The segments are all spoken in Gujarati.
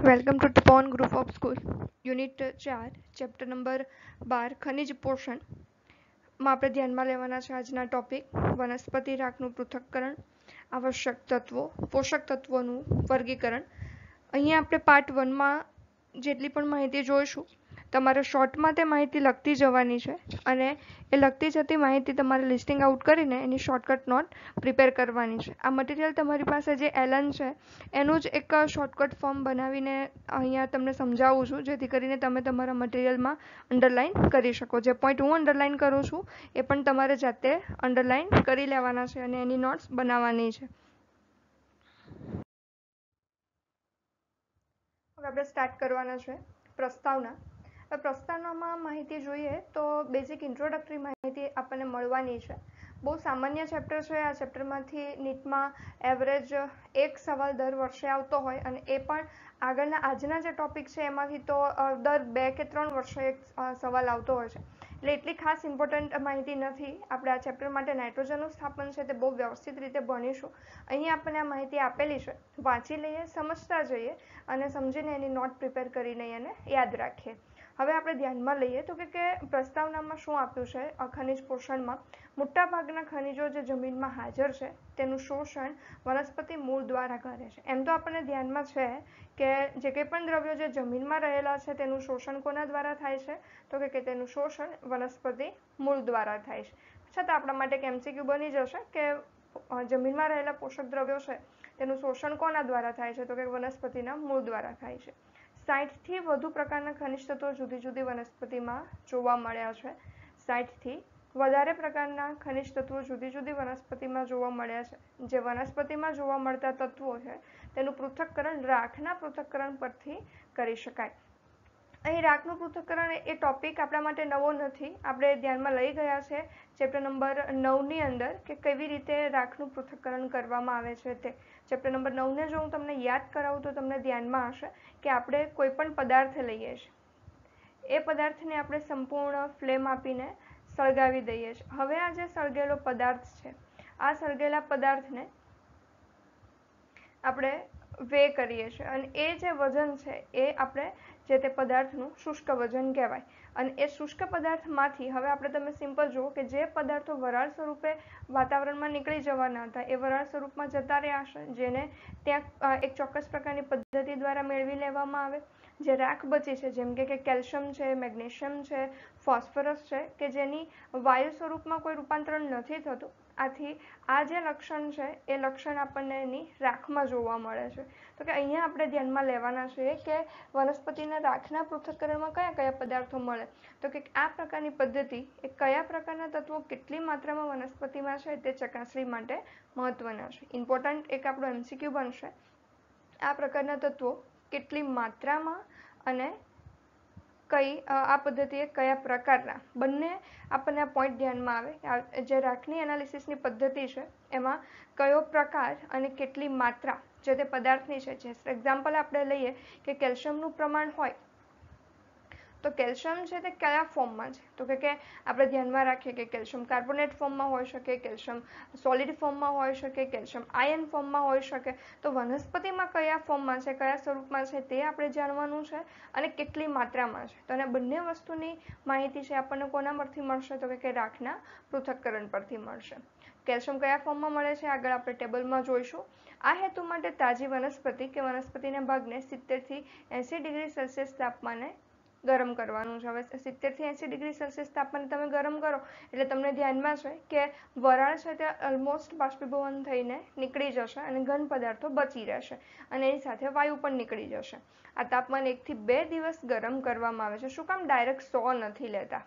वेलकम टू टिपॉन group of school unit 4 chapter number 12 ખનિજ પોષણ માં આપણે ધ્યાનમાં લેવાના છે આજના ટોપિક વનસ્પતિ રાખનું પૃથક્કરણ, આવશ્યક તત્વો, પોષક તત્વોનું વર્ગીકરણ. અહીંયા આપણે પાર્ટ 1 માં જેટલી પણ માહિતી જોઈશું તમારે શોર્ટમાં તે માહિતી લખતી જવાની છે અને એ લખતી જતી માહિતી તમારે લિસ્ટિંગ આઉટ કરીને એની શોર્ટકટ નોટ પ્રિપેર કરવાની છે. આ મટીરિયલ તમારી પાસે જે એલન છે એનું જ એક શોર્ટકટ ફોર્મ બનાવીને અહીંયા તમને સમજાવું છું, જેથી કરીને તમે તમારા મટીરિયલમાં અંડરલાઇન કરી શકો. જે પોઈન્ટ હું અંડરલાઇન કરું છું એ પણ તમારે જાતે અંડરલાઇન કરી લેવાના છે અને એની નોટ્સ બનાવવાની છે. હવે આપણે સ્ટાર્ટ કરવાના છે પ્રસ્તાવના. પ્રસ્તાવનામાં માહિતી જોઈએ તો બેઝિક ઇન્ટ્રોડક્ટરી માહિતી આપણને મળવાની છે. બહુ સામાન્ય ચેપ્ટર છે. આ ચેપ્ટરમાંથી નીટમાં એવરેજ એક સવાલ દર વર્ષે આવતો હોય અને એ પણ આગળના આજના જે ટોપિક છે એમાંથી તો દર 2 કે 3 વર્ષે એક સવાલ આવતો હોય છે. એટલે એટલી ખાસ ઇમ્પોર્ટન્ટ માહિતી નથી. આપણે આ ચેપ્ટર માટે નાઇટ્રોજનનું સ્થાપન છે તે બહુ વ્યવસ્થિત રીતે ભણીશું. અહીં આપણને આ માહિતી આપેલી છે, વાંચી લઈએ, સમજતા જઈએ અને સમજીને એની નોટ પ્રિપેર કરીને એને યાદ રાખીએ. હવે આપણે ધ્યાનમાં લઈએ તો કે પ્રસ્તાવનામાં શું આપ્યું છે. ખનિજ પોષણમાં મોટાભાગના ખનિજો જે જમીનમાં હાજર છે તેનું શોષણ વનસ્પતિ મૂળ દ્વારા કરે છે. એમ તો આપણને ધ્યાનમાં છે કે જે કંઈ પણ દ્રવ્યો જે જમીનમાં રહેલા છે તેનું શોષણ કોના દ્વારા થાય છે તો કે તેનું શોષણ વનસ્પતિ મૂળ દ્વારા થાય છે. છતાં આપણા માટે એક MCQ બની જશે કે જમીનમાં રહેલા પોષક દ્રવ્યો છે તેનું શોષણ કોના દ્વારા થાય છે તો કે વનસ્પતિના મૂળ દ્વારા થાય છે. 60 થી વધુ પ્રકારના ખનિજ તત્વો જુદી જુદી વનસ્પતિમાં જોવા મળ્યા છે. 60 થી વધારે પ્રકારના ખનિજ તત્વો જુદી જુદી વનસ્પતિમાં જોવા મળ્યા છે. જે વનસ્પતિમાં જોવા મળતા તત્વો છે તેનું પૃથક્કરણ રાખના પૃથક્કરણ પરથી કરી શકાય. અહીં રાખનું પૃથક્કરણ એ ટોપિક આપણા માટે નવો નથી. આપણે ધ્યાનમાં લઈ ગયા છે ચેપ્ટર નંબર 9 ની અંદર કે કેવી રીતે રાખનું પૃથક્કરણ કરવામાં આવે છે તે. ચેપ્ટર નંબર 9 ને જો હું તમને યાદ કરાવું તો તમને ધ્યાનમાં હશે કે આપણે કોઈ પણ પદાર્થ લઈએ છીએ, એ પદાર્થને આપણે સંપૂર્ણ ફ્લેમ આપીને સળગાવી દઈએ છીએ. હવે આ જે સળગેલો પદાર્થ છે, આ સળગેલા પદાર્થને આપણે વે કરીએ છીએ અને એ જે વજન છે એ આપણે જે તે પદાર્થનું શુષ્ક વજન કહેવાય. અને એ શુષ્ક પદાર્થમાંથી હવે આપણે તમે સિમ્પલ જુઓ કે જે પદાર્થો વરાળ સ્વરૂપે વાતાવરણમાં નીકળી જવાના હતા એ વરાળ સ્વરૂપમાં જતા રહ્યા હશે, જેને ત્યાં એક ચોક્કસ પ્રકારની પદ્ધતિ દ્વારા મેળવી લેવામાં આવે. જે રાખ બચી છે જેમ કે કેલ્શિયમ છે, મેગ્નેશિયમ છે, ફોસ્ફરસ છે કે જેની વાયુ સ્વરૂપમાં કોઈ રૂપાંતરણ નથી થતું. આથી આ જે લક્ષણ છે એ લક્ષણ આપણને એની રાખમાં જોવા મળે છે. તો કે અહીંયા આપણે ધ્યાનમાં લેવાના છે કે વનસ્પતિના રાખના પૃથક્કરણમાં કયા કયા પદાર્થો મળે તો કે આ પ્રકારની પદ્ધતિ એ કયા પ્રકારના તત્વો કેટલી માત્રામાં વનસ્પતિમાં છે તે ચકાસણી માટે મહત્વના છે. ઇમ્પોર્ટન્ટ એક આપણો MCQ બનશે. આ પ્રકારના તત્વો કેટલી માત્રામાં અને કઈ આ પદ્ધતિએ કયા પ્રકારના, બંને આપણને આ પોઈન્ટ ધ્યાનમાં આવે. જે રાખની એનાલિસિસની પદ્ધતિ છે એમાં કયો પ્રકાર અને કેટલી માત્રા જે તે પદાર્થની છે. જે એક્ઝામ્પલ આપણે લઈએ કે કેલ્શિયમનું પ્રમાણ હોય તો કેલ્શિયમ છે તે કયા ફોર્મમાં છે તો કે આપણે ધ્યાનમાં રાખીએ કે કેલ્શિયમ કાર્બોનેટ ફોર્મમાં હોઈ શકે, કેલ્શિયમ સોલિડ ફોર્મમાં હોઈ શકે, કેલ્શિયમ આયન ફોર્મમાં હોઈ શકે. તો વનસ્પતિમાં કયા ફોર્મમાં છે, કયા સ્વરૂપમાં છે તે આપણે જાણવાનું છે અને કેટલી માત્રામાં છે. તો આ બંને વસ્તુની માહિતી છે આપણને કોના પરથી મળશે તો કે રાખના પૃથક્કરણ પરથી મળશે. કેલ્શિયમ કયા ફોર્મમાં મળે છે આગળ આપણે ટેબલમાં જોઈશું. આ હેતુ માટે તાજી વનસ્પતિ કે વનસ્પતિના ભાગને 70 થી 80 ડિગ્રી સેલ્સિયસ તાપમાને ગરમ કરવાનું છે. હવે 70 થી 80 ડિગ્રી સેલ્સિયસ તાપમાને તમે ગરમ કરો એટલે તમને ધ્યાનમાં છે કે વરાળ છે તે ઓલમોસ્ટ બાષ્પીભવન થઈને નીકળી જશે અને ઘન પદાર્થો બચી રહેશે અને એની સાથે વાયુ પણ નીકળી જશે. આ તાપમાન 1 થી 2 દિવસ ગરમ કરવામાં આવે છે. શું કામ ડાયરેક્ટ 100 નથી લેતા?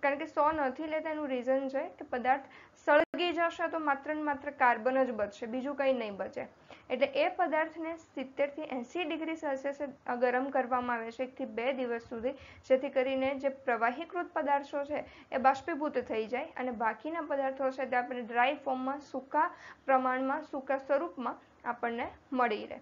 કારણ કે 100 નથી લેતા એનું રીઝન છે કે પદાર્થ સળગી જશે તો માત્ર ને માત્ર કાર્બન જ બચશે, બીજું કંઈ નહીં બચે. એટલે એ પદાર્થને 70 થી 80 ડિગ્રી સેલ્સિયસ ગરમ કરવામાં આવે છે 1 થી 2 દિવસ સુધી, જેથી કરીને જે પ્રવાહીકૃત પદાર્થો છે એ બાષ્પીભૂત થઈ જાય અને બાકીના પદાર્થો છે તે આપણે ડ્રાય ફોર્મમાં, સૂકા પ્રમાણમાં, સૂકા સ્વરૂપમાં આપણને મળી રહે.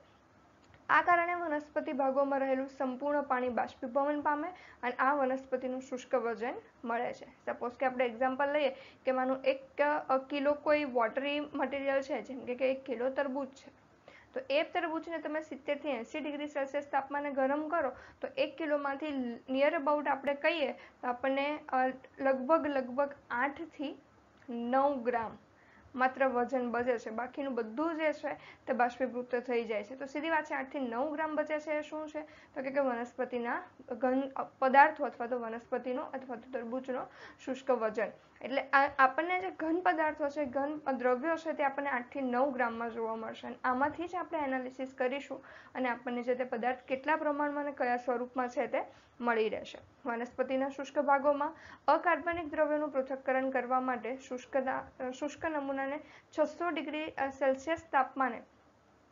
આ કારણે વનસ્પતિ ભાગોમાં રહેલું સંપૂર્ણ પાણી બાષ્પીભવન પામે અને આ વનસ્પતિનું શુષ્ક વજન મળે છે. સપોઝ કે આપણે એક્ઝામ્પલ લઈએ કે માનો 1 કિલો કોઈ વોટરી મટીરિયલ છે, જેમ કે 1 કિલો તરબૂચ છે, તો એ તરબૂચને તમે 70 થી 80 ડિગ્રી સેલ્સિયસ તાપમાને ગરમ કરો તો 1 કિલોમાંથી નિયર અબાઉટ આપણે કહીએ તો આપણને લગભગ 8 થી 9 ગ્રામ માત્ર વજન બચે છે, બાકીનું બધું જે છે તે બાષ્પીભૂત થઈ જાય છે। તો સીધી વાત છે 8 થી 9 ગ્રામ બચે છે એ શું છે તો કે વનસ્પતિના ઘન પદાર્થો અથવા તો વનસ્પતિનો અથવા તો તરબૂચનો શુષ્ક વજન। એટલે આપણને જે ઘન પદાર્થો છે, ઘન દ્રવ્યો છે તે આપણને 8 થી 9 ગ્રામમાં જોવા મળશે અને આમાંથી જ આપણે એનાલિસિસ કરીશું અને આપણને જે તે પદાર્થ કેટલા પ્રમાણમાં અને કયા સ્વરૂપમાં છે તે મળી રહેશે। વનસ્પતિના શુષ્ક ભાગોમાં અકાર્બનિક દ્રવ્યોનું પૃથ્થકરણ કરવા માટે શુષ્ક નમૂનાને 600 ડિગ્રી સેલ્સિયસ તાપમાને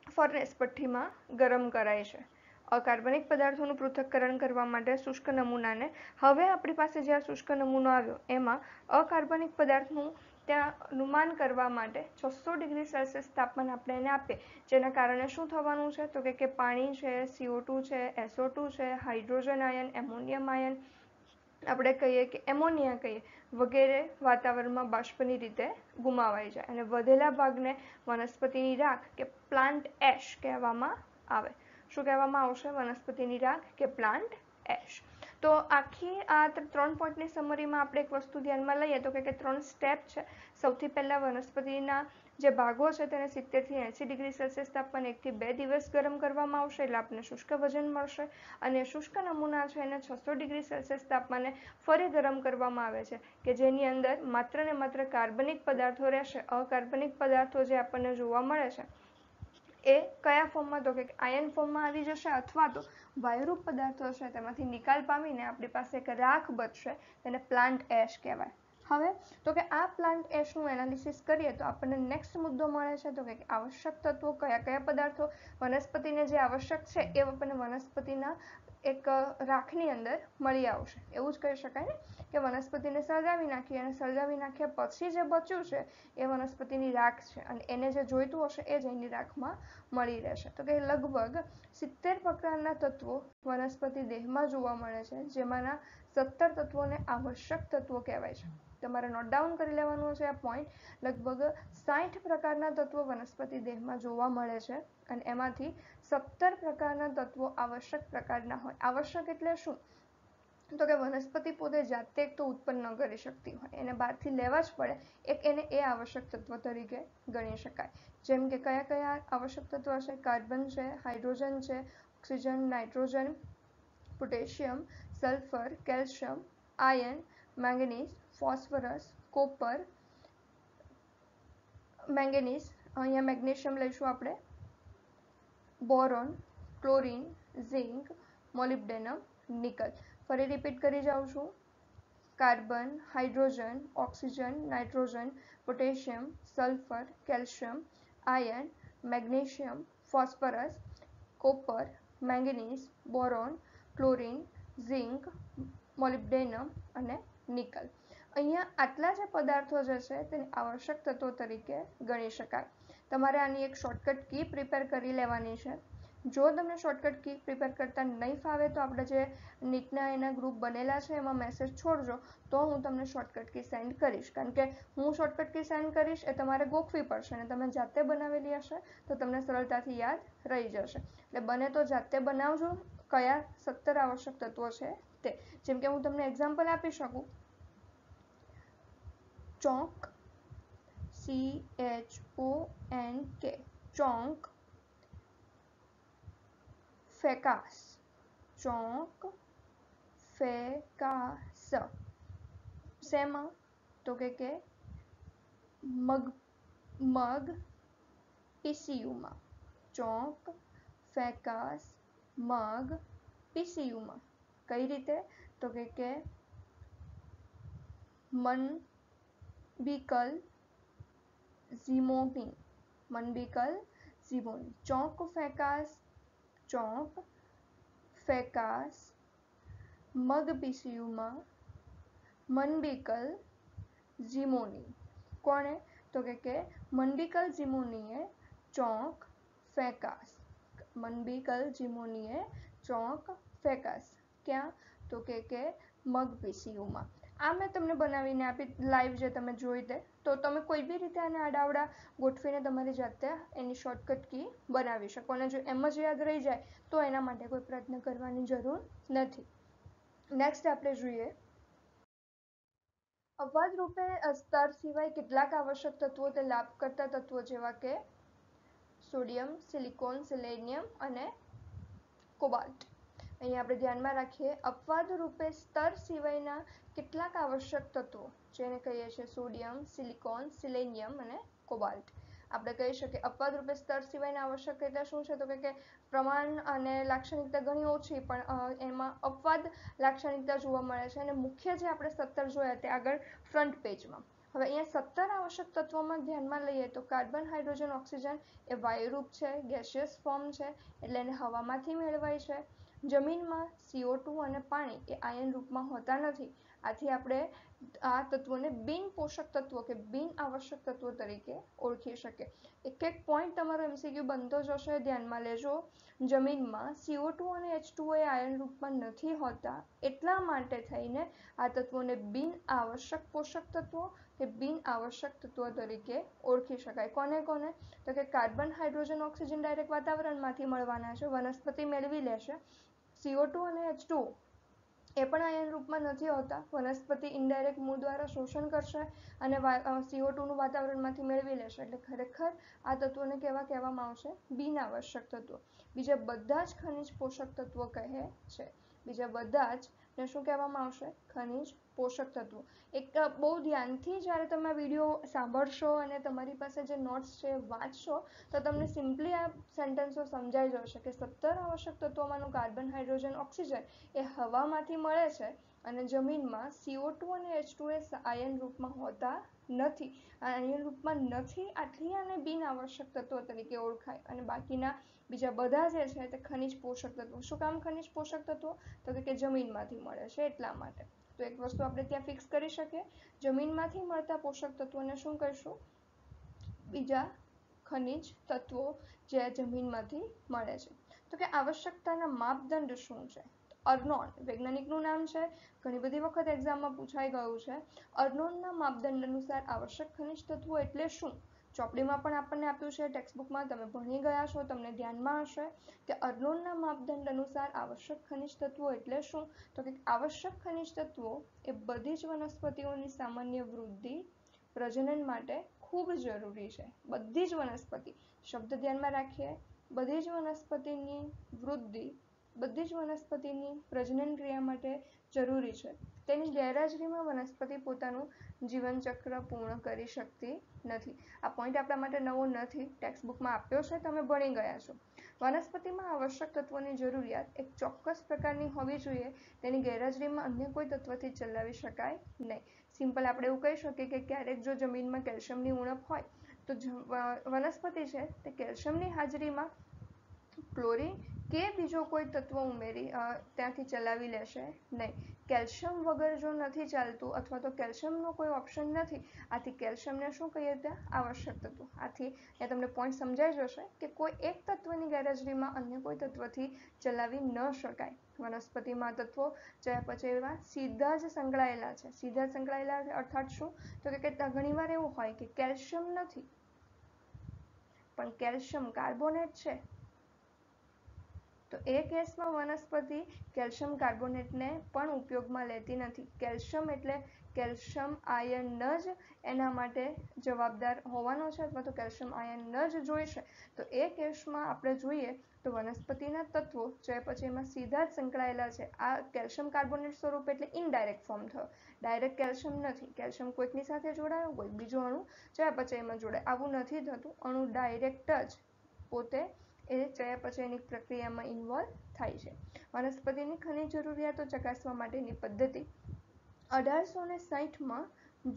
ફર્નેસ ભઠ્ઠીમાં ગરમ કરાય છે। અકાર્બનિક પદાર્થોનું પૃથ્થકરણ કરવા માટે શુષ્ક નમૂનાને હવે આપણી પાસે જે શુષ્ક નમૂનો આવ્યો એમાં અકાર્બનિક પદાર્થનું ત્યાં અનુમાન કરવા માટે 600 ડિગ્રી સેલ્સિયસ તાપમાન આપણે એને આપીએ, જેના કારણે શું થવાનું છે તો કે પાણી છે, CO2 છે, SO2 છે, હાઇડ્રોજન આયન, એમોનિયમ આયન આપણે કહીએ કે એમોનિયા કહીએ વગેરે વાતાવરણમાં બાષ્પની રીતે ગુમાવાઈ જાય અને વધેલા ભાગને વનસ્પતિની રાખ કે પ્લાન્ટ એશ કહેવામાં આવે। શું કહેવામાં આવશે? વનસ્પતિની રાખ કે પ્લાન્ટ એશ। તો આખી આ 3 પોઈન્ટની સમરીમાં આપણે એક વસ્તુ ધ્યાનમાં લઈએ તો કે 3 સ્ટેપ છે। સૌથી પહેલા વનસ્પતિના જે ભાગો છે તેને 70 થી 80 ડિગ્રી સેલ્સિયસ તાપમાને 1 થી 2 દિવસ ગરમ કરવામાં આવશે એટલે આપણને શુષ્ક વજન મળશે અને શુષ્ક નમૂના છે એને 600 ડિગ્રી સેલ્સિયસ તાપમાને ફરી ગરમ કરવામાં આવે છે કે જેની અંદર માત્ર ને માત્ર કાર્બનિક પદાર્થો રહેશે। અકાર્બનિક પદાર્થો જે આપણને જોવા મળે છે એ કયા ફોર્મમાં તો કે આયન ફોર્મમાં આવી જશે અથવા તો વાયુરૂપ પદાર્થો છે તેમાંથી નિકાલ પામીને આપણી પાસે એક રાખ બચશે તેને પ્લાન્ટ એશ કહેવાય। હવે તો કે આ પ્લાન્ટ એશનું એનાલિસિસ કરીએ તો આપણને નેક્સ્ટ મુદ્દો મળે છે તો કે આવશ્યક તત્વો કયા પદાર્થો વનસ્પતિને જે આવશ્યક છે એ આપણને વનસ્પતિના એક રાખની અંદર મળી આવશે। એવું જ કહી શકાય ને કે વનસ્પતિને સળગાવી નાખીએ અને સળગાવી નાખ્યા પછી જે બચ્યું છે એ વનસ્પતિની રાખ છે અને એને જે જોઈતું હશે એ જ એની રાખમાં મળી રહેશે। તો કે લગભગ 70 પ્રકારના તત્વો વનસ્પતિ દેહમાં જોવા મળે છે, જેમાંના 17 તત્વોને આવશ્યક તત્વો કહેવાય છે। તમારે નોટ ડાઉન કરી લેવાનું છે આ પોઈન્ટ। લગભગ 60 પ્રકારના તત્વો વનસ્પતિ દેહમાં જોવા મળે છે અને એમાંથી 17 પ્રકારના તત્વો આવશ્યક પ્રકારના હોય। આવશ્યક એટલે શું તો કે વનસ્પતિ પોતે જાતે એક તો ઉત્પન્ન ન કરી શકતી હોય, એને બહારથી લેવા જ પડે, એક એને એ આવશ્યક તત્વ તરીકે ગણી શકાય। જેમ કે કયા આવશ્યક તત્વો છે? કાર્બન છે, હાઇડ્રોજન છે, oxygen, nitrogen, potassium, sulphur, calcium, iron, manganese, phosphorus, copper, manganese, અહીંયા મેગ્નેશિયમ લઈશું આપણે, boron, chlorine, zinc, molybdenum, nickel. ફરી રિપીટ કરી જાઉં છું। Carbon, hydrogen, oxygen, nitrogen, potassium, sulphur, calcium, iron, magnesium, phosphorus, copper, manganese, boron, chlorine, zinc, molybdenum અને નિકલ। અહીંયા આટલા જે પદાર્થો જે છે તેને આવશ્યક તત્વો તરીકે ગણી શકાય। તમારે આની એક શોર્ટકટ કી પ્રિપેર કરી લેવાની છે। જો તમને શોર્ટકટ કી પ્રિપેર કરતા નહીં ફાવે તો આપણે જે નીટના એના ગ્રુપ બનેલા છે એમાં મેસેજ છોડજો તો હું તમને શોર્ટકટ કી સેન્ડ કરીશ, કારણ કે હું શોર્ટકટ કી સેન્ડ કરીશ એ તમારે ગોખવી પડશે અને તમે જાતે બનાવેલી હશે તો તમને સરળતાથી યાદ રહી જશે। એટલે બને તો જાતે બનાવજો કયા 17 આવશ્યક તત્વો છે તે। જેમ કે હું તમને એક્ઝામ્પલ આપી શકું, ચોંક, CHONK, ચોંક, ફેકાસ, ચોંક, ફેકાસ શેમાં તો કે મગ PCUમાં, ચોંક, ફેકાસ, મગ PCUમાં। કઈ રીતે તો કે મનબિકલ ઝીમોની, મનબિકલ ઝીમોની, ચોંક ફેકાસ, ચોંક ફેકાસ મગ PCUમાં, મનબિકલ ઝીમોની। કોણે તો કે મનબિકલ ઝીમોનીએ ચોંક ફેકાસ, મનબિકલ ઝીમોનીએ ચોંક ફેકાસ ક્યાં તો કે મગ PCUમાં। આ મેં તમને બનાવીને આપી લાઈવ જે તમે જોઈ તે, તો તમે કોઈ બી રીતે આને આડાવડા ગોઠવીને તમારી જાતે એની શોર્ટકટ કી બનાવી શકો, અને જો એમ જ યાદ રહી જાય તો એના માટે કોઈ પ્રયત્ન કરવાની જરૂર નથી. નેક્સ્ટ આપણે જોઈએ અપવાદ રૂપે સ્તર સિવાય કેટલાક આવશ્યક તત્વો તે લાભ કરતા તત્વો જેવા કે સોડિયમ, સિલિકોન, સેલેનિયમ અને કોબાલ્ટ. અહીં આપણે ધ્યાનમાં રાખીએ અપવાદ રૂપે સ્તર સિવાયના કેટલાક આવશ્યક તત્વો જેને કહીએ છીએ સોડિયમ, સિલિકોન, સિલેનિયમ અને કોબાલ્ટ. આપણે કહી શકીએ અપવાદ રૂપે સ્તર સિવાયના આવશ્યકતા શું છે, તો કે પ્રમાણ અને લાક્ષણિકતા ઘણી ઓછી પણ એમાં અપવાદ લાક્ષણિકતા જોવા મળે છે. અને મુખ્ય જે આપણે 17 જોયા તે આગળ ફ્રન્ટ પેજમાં. હવે અહીંયા 17 આવશ્યક તત્વોમાં ધ્યાનમાં લઈએ તો કાર્બન, હાઇડ્રોજન, ઓક્સિજન એ વાયુરૂપ છે, ગેસિયસ ફોર્મ છે, એટલે એને હવામાંથી મેળવાય છે. જમીનમાં CO2 અને પાણી એ આયન રૂપમાં હોતા નથી. આથી આપણે આ તત્વોને બિન પોષક તત્વો કે બિન આવશ્યક તત્વો તરીકે ઓળખી શકીએ. એક એક પોઈન્ટ તમારો MCQ બનતો જશે, ધ્યાનમાં લેજો. જમીનમાં CO2 અને H2O એ આયન રૂપમાં નથી હોતા, એટલા માટે થઈને આ તત્વોને બિન આવશ્યક પોષક તત્વો કે બિન આવશ્યક તત્વો તરીકે ઓળખી શકાય. કોને કોને? તો કે કાર્બન, હાઇડ્રોજન, ઓક્સિજન ડાયરેક્ટ વાતાવરણમાંથી મળવાના છે, વનસ્પતિ મેળવી લેશે. CO2 અને H2O એ પણ આયન રૂપમાં નથી હોતા, વનસ્પતિ ઇનડાયરેક્ટ મૂળ દ્વારા શોષણ કરશે અને CO2 નું વાતાવરણમાંથી મેળવી લેશે. એટલે ખરેખર આ તત્વોને કેવા કહેવામાં આવશે? બિન આવશ્યક તત્વો. બીજા બધા જ ખનિજ પોષક તત્વો કહે છે. બીજા બધા જ ને શું કહેવામાં આવશે? ખનિજ પોષક તત્વો. એક બહુ ધ્યાનથી જ્યારે તમે આ વિડીયો સાંભળશો અને તમારી પાસે જે નોટ્સ છે વાંચશો તો તમને સિમ્પલી આ સેન્ટેન્સો સમજાઈ જશે કે 17 આવશ્યક તત્વોમાંનું કાર્બન, હાઇડ્રોજન, ઓક્સિજન એ હવામાંથી મળે છે અને જમીનમાં CO2 અને H2O એ આયન રૂપમાં હોતા નથી. આયન રૂપમાં નથી, આટલી આને બિન આવશ્યક તત્વો તરીકે ઓળખાય. અને બાકીના બીજા બધા જે છે તે ખનિજ પોષક તત્વો. શું કામ ખનિજ પોષક તત્વો? તો કે જમીનમાંથી મળે છે એટલા માટે. તો એક વસ્તુ આપણે ત્યાં ફિક્સ કરી શકીએ, જમીનમાંથી મળતા પોષક તત્વોને શું કહીશું? બીજા ખનિજ તત્વો જે જમીનમાંથી મળે છે. તો કે આવશ્યકતાના માપદંડ શું છે? અર્નોન વૈજ્ઞાનિકનું નામ છે, ઘણી બધી વખત એક્ઝામમાં પૂછાઈ ગયું છે. અર્નોનના માપદંડ અનુસાર આવશ્યક ખનિજ તત્વો એટલે શું? ચોપડીમાં પણ આપણને આપ્યું છે, ટેક્સ્ટબુકમાં તમે ભણી ગયા છો, તમને ધ્યાનમાં હશે કે અર્નોનના માપદંડ અનુસાર આવશ્યક ખનિજ તત્વો એટલે શું? તો કે આવશ્યક ખનિજ તત્વો એ બધી જ વનસ્પતિઓની સામાન્ય વૃદ્ધિ, પ્રજનન માટે ખૂબ જરૂરી છે. બધી જ વનસ્પતિ, શબ્દ ધ્યાનમાં રાખીએ, બધી જ વનસ્પતિની વૃદ્ધિ, બધી જ વનસ્પતિની પ્રજનન ક્રિયા માટે જરૂરી છે. તેની ગેરહાજરીમાં વનસ્પતિ પોતાનું જીવનચક્ર પૂર્ણ કરી શકતી નથી. આ પોઈન્ટ આપણા માટે નવો નથી, ટેક્સ્ટબુકમાં આપ્યો છે, તમે ભણી ગયા છો. વનસ્પતિમાં આવશ્યક તત્વોની જરૂરિયાત એક ચોક્કસ પ્રકારની હોવી જોઈએ. તેની ગેરહાજરીમાં અન્ય કોઈ તત્વથી ચલાવી શકાય નહીં. સિમ્પલ આપણે એવું કહી શકીએ કે ક્યારેક જો જમીનમાં કેલ્શિયમની ઉણપ હોય તો વનસ્પતિ છે તે કેલ્શિયમની હાજરીમાં ક્લોરીન કે બીજો કોઈ તત્વ ઉમેરી ત્યાંથી ચલાવી લેશે નહીં. કેલ્શિયમ વગર જો નથી ચાલતું અથવા તો કેલ્શિયમનો કોઈ ઓપ્શન નથી, આથી કેલ્શિયમને શું કહીએ? ત્યાં આવશ્યક તત્વ. આથી એ તમને પોઈન્ટ સમજાઈ જશે કે કોઈ એક તત્વની ગેરહાજરીમાં અન્ય કોઈ તત્વથી ચલાવી ન શકાય. વનસ્પતિમાં તત્વો ચયાપચયમાં સીધા જ સંકળાયેલા છે. સીધા સંકળાયેલા અર્થાત શું? તો કે ઘણીવાર એવું હોય કે કેલ્શિયમ નથી પણ કેલ્શિયમ કાર્બોનેટ છે, તો એ કેસમાં વનસ્પતિ કેલ્શિયમ કાર્બોનેટને પણ ઉપયોગમાં લેતી નથી. કેલ્શિયમ એટલે કેલ્શિયમ આયન જ એના માટે જવાબદાર હોવાનો છે અથવા તો કેલ્શિયમ આયન જ જોઈશે. તો એ કેસમાં આપણે જોઈએ તો વનસ્પતિના તત્વો ચયાપચયમાં સીધા જ સંકળાયેલા છે. આ કેલ્શિયમ કાર્બોનેટ સ્વરૂપ એટલે ઇનડાયરેક્ટ ફોર્મ થયો. ડાયરેક્ટ કેલ્શિયમ નથી. કેલ્શિયમ કોઈકની સાથે જોડાયો, કોઈ બીજો અણુ ચયાપચયમાં જોડાય, આવું નથી થતું. અણુ ડાયરેક્ટ જ પોતે એ ચયાપચયની પ્રક્રિયામાં ઇન્વોલ્વ થાય છે. વનસ્પતિની ખનિજ જરૂરિયાતો ચકાસવા માટેની પદ્ધતિ 1860માં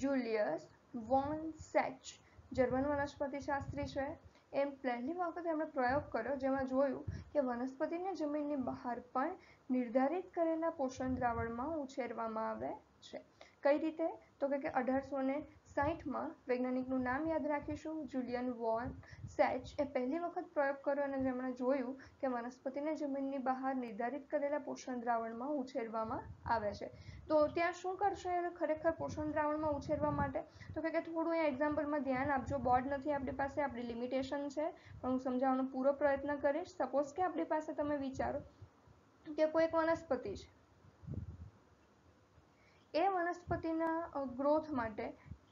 જુલિયસ વોન સેચ જર્મન વનસ્પતિશાસ્ત્રી છે, એમ પહેલી વખત એમણે પ્રયોગ કર્યો જેમાં જોયું કે વનસ્પતિને જમીનની બહાર પણ નિર્ધારિત કરેલા પોષણ દ્રાવણમાં ઉછેરવામાં આવે છે. કઈ રીતે? તો કે 1860 1960 વૈજ્ઞાનિકનું નામ યાદ રાખીશું, જુલિયન વોન સેચ એ પહેલી વખત પ્રયોગ કર્યો અને જેમણે જોયું કે વનસ્પતિને જમીનની બહાર નિર્ધારિત કરેલા પોષણ દ્રાવણમાં ઉછેરવામાં આવે છે. તો ત્યાં શું કરશે ખરેખર પોષણ દ્રાવણમાં ઉછેરવા માટે? તો કે થોડું અહીંયા એક્ઝામ્પલમાં ધ્યાન આપજો. બોર્ડ નથી આપણી પાસે, આપણી લિમિટેશન છે, પણ હું સમજાવવાનો પૂરો પ્રયત્ન કરીશ. સપોઝ કે આપણી પાસે તમે વિચારો કે કોઈ એક વનસ્પતિ છે, એ વનસ્પતિના ગ્રોથ માટે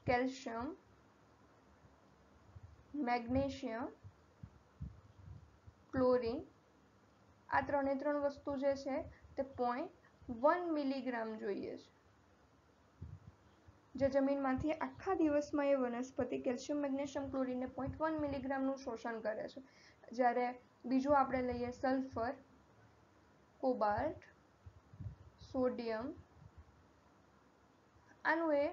કેલ્શિયમ, મેગ્નેશિયમ, ક્લોરીન આ ત્રણ વસ્તુ જે છે તે 0.1 મિલીગ્રામ જોઈએ છે. જે જમીનમાંથી આખા દિવસમાં એ વનસ્પતિ કેલ્શિયમ, મેગ્નેશિયમ, ક્લોરીનને 0.1 મિલીગ્રામનું શોષણ કરે છે. જ્યારે બીજું આપણે લઈએ સલ્ફર, કોબાલ્ટ, સોડિયમ, આનું એ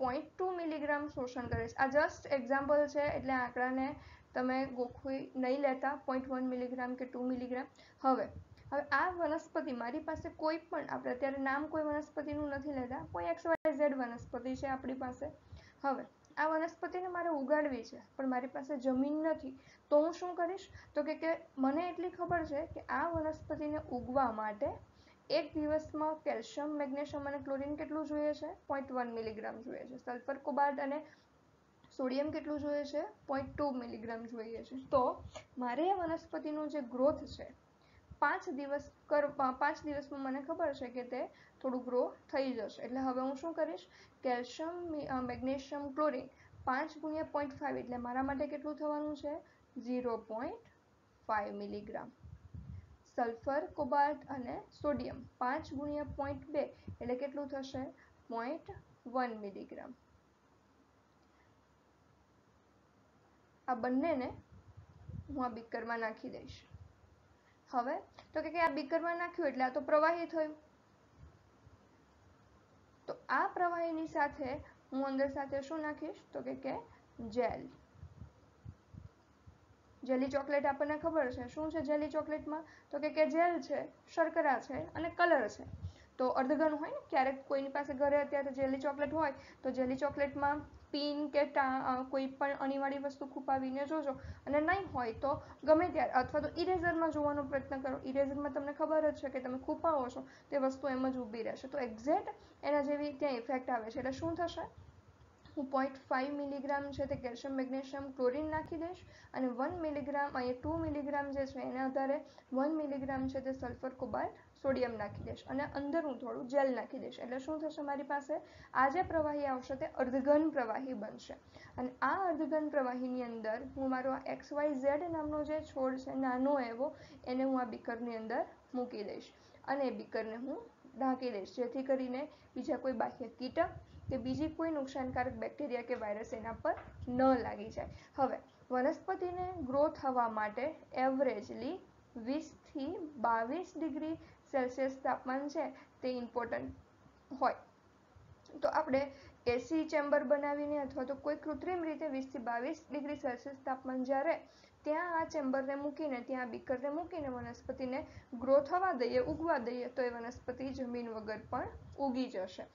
0.2 મિલીગ્રામ શોષણ કરે છે. આ જસ્ટ એક્ઝામ્પલ છે, એટલે આંકડાને તમે ગોખવી નહીં લેતા 0.1 મિલીગ્રામ કે 2 મિલીગ્રામ. હવે આ વનસ્પતિ મારી પાસે કોઈ પણ, આપણે અત્યારે નામ કોઈ વનસ્પતિનું નથી લેતા, કોઈ XYZ વનસ્પતિ છે આપણી પાસે. હવે આ વનસ્પતિને મારે ઉગાડવી છે, પણ મારી પાસે જમીન નથી, તો હું શું કરીશ? તો કે મને એટલી ખબર છે કે આ વનસ્પતિને ઉગવા માટે એક દિવસમાં કેલ્શિયમ, મેગ્નેશિયમ અને ક્લોરીન કેટલું જોઈએ છે? 0.1 મિલીગ્રામ જોઈએ છે. સલ્ફર, કોબાલ્ટ અને સોડિયમ કેટલું જોઈએ છે? 0.2 મિલીગ્રામ જોઈએ છે. તો મારે એ વનસ્પતિનું જે ગ્રોથ છે 5 દિવસમાં મને ખબર છે કે તે થોડું ગ્રો થઈ જશે. એટલે હવે હું શું કરીશ? કેલ્શિયમ, મેગ્નેશિયમ, ક્લોરીન 5 ગુણ્યા 0.5 એટલે મારા માટે કેટલું થવાનું છે? 0.5 મિલીગ્રામ. સલ્ફર, કોબાલ્ટ અને સોડિયમ 5 ગુણ્યા 0.2 એટલે કેટલું થશે? 0.1 મિલીગ્રામ. આ બંનેને હું આ બીકરમાં નાખી દઈશ. હવે તો કે આ બીકરમાં નાખ્યું એટલે આ તો પ્રવાહી થયું. તો આ પ્રવાહીની સાથે હું અંદર સાથે શું નાખીશ? તો કે જેલ. જેલી ચોકલેટ આપણને ખબર છે. શું છે જેલી ચોકલેટમાં? તો કે જેલ છે, શર્કરા છે અને કલર છે. તો અર્ધઘન હોય ને, ક્યારેક કોઈની પાસે ઘરે અત્યારે જેલી ચોકલેટ હોય તો જેલી ચોકલેટમાં પીન કે કોઈ પણ અણીવાળી વસ્તુ ખૂપાવીને જોજો, અને નહીં હોય તો ગમે ત્યારે અથવા તો ઇરેઝરમાં જોવાનો પ્રયત્ન કરો. ઇરેઝરમાં તમને ખબર જ છે કે તમે ખૂપાવો છો તે વસ્તુ એમ જ ઊભી રહેશે. તો એક્ઝેક્ટ એના જેવી ત્યાં ઇફેક્ટ આવે છે. એટલે શું થશે? હું 0.5 મિલીગ્રામ છે તે કેલ્શિયમ, મેગ્નેશિયમ, ક્લોરીન નાખી દઈશ અને 1 મિલીગ્રામ, અહીંયા 2 મિલીગ્રામ જે છે એના આધારે 1 મિલીગ્રામ છે તે સલ્ફર, કોબાલ્ટ, સોડિયમ નાખી દઈશ અને અંદર હું થોડું જેલ નાખી દઈશ. એટલે શું થશે મારી પાસે? આ જે પ્રવાહી આવશે તે અર્ધઘન પ્રવાહી બનશે. અને આ અર્ધઘન પ્રવાહીની અંદર હું મારો આ XYZ નામનો જે છોડ છે નાનો એવો, એને હું આ બીકરની અંદર મૂકી દઈશ અને એ બીકરને હું ઢાંકી દઈશ, જેથી કરીને બીજા કોઈ બાહ્ય કીટક કે બીજી કોઈ નુકસાનકારક બેક્ટેરિયા કે વાયરસ એના પર ન લાગી જાય. હવે વનસ્પતિને ગ્રો થવા માટે એવરેજલી 20 થી 22 ડિગ્રી સેલ્સિયસ તાપમાન છે તે ઇમ્પોર્ટન્ટ હોય. તો આપણે એસી ચેમ્બર બનાવીને અથવા તો કોઈ કૃત્રિમ રીતે 20 થી 22 ડિગ્રી સેલ્સિયસ તાપમાન જ્યારે ત્યાં આ ચેમ્બરને મૂકીને, ત્યાં બીકરને મૂકીને વનસ્પતિને ગ્રો થવા દઈએ, ઉગવા દઈએ, તો એ વનસ્પતિ જમીન વગર પણ ઉગી જશે.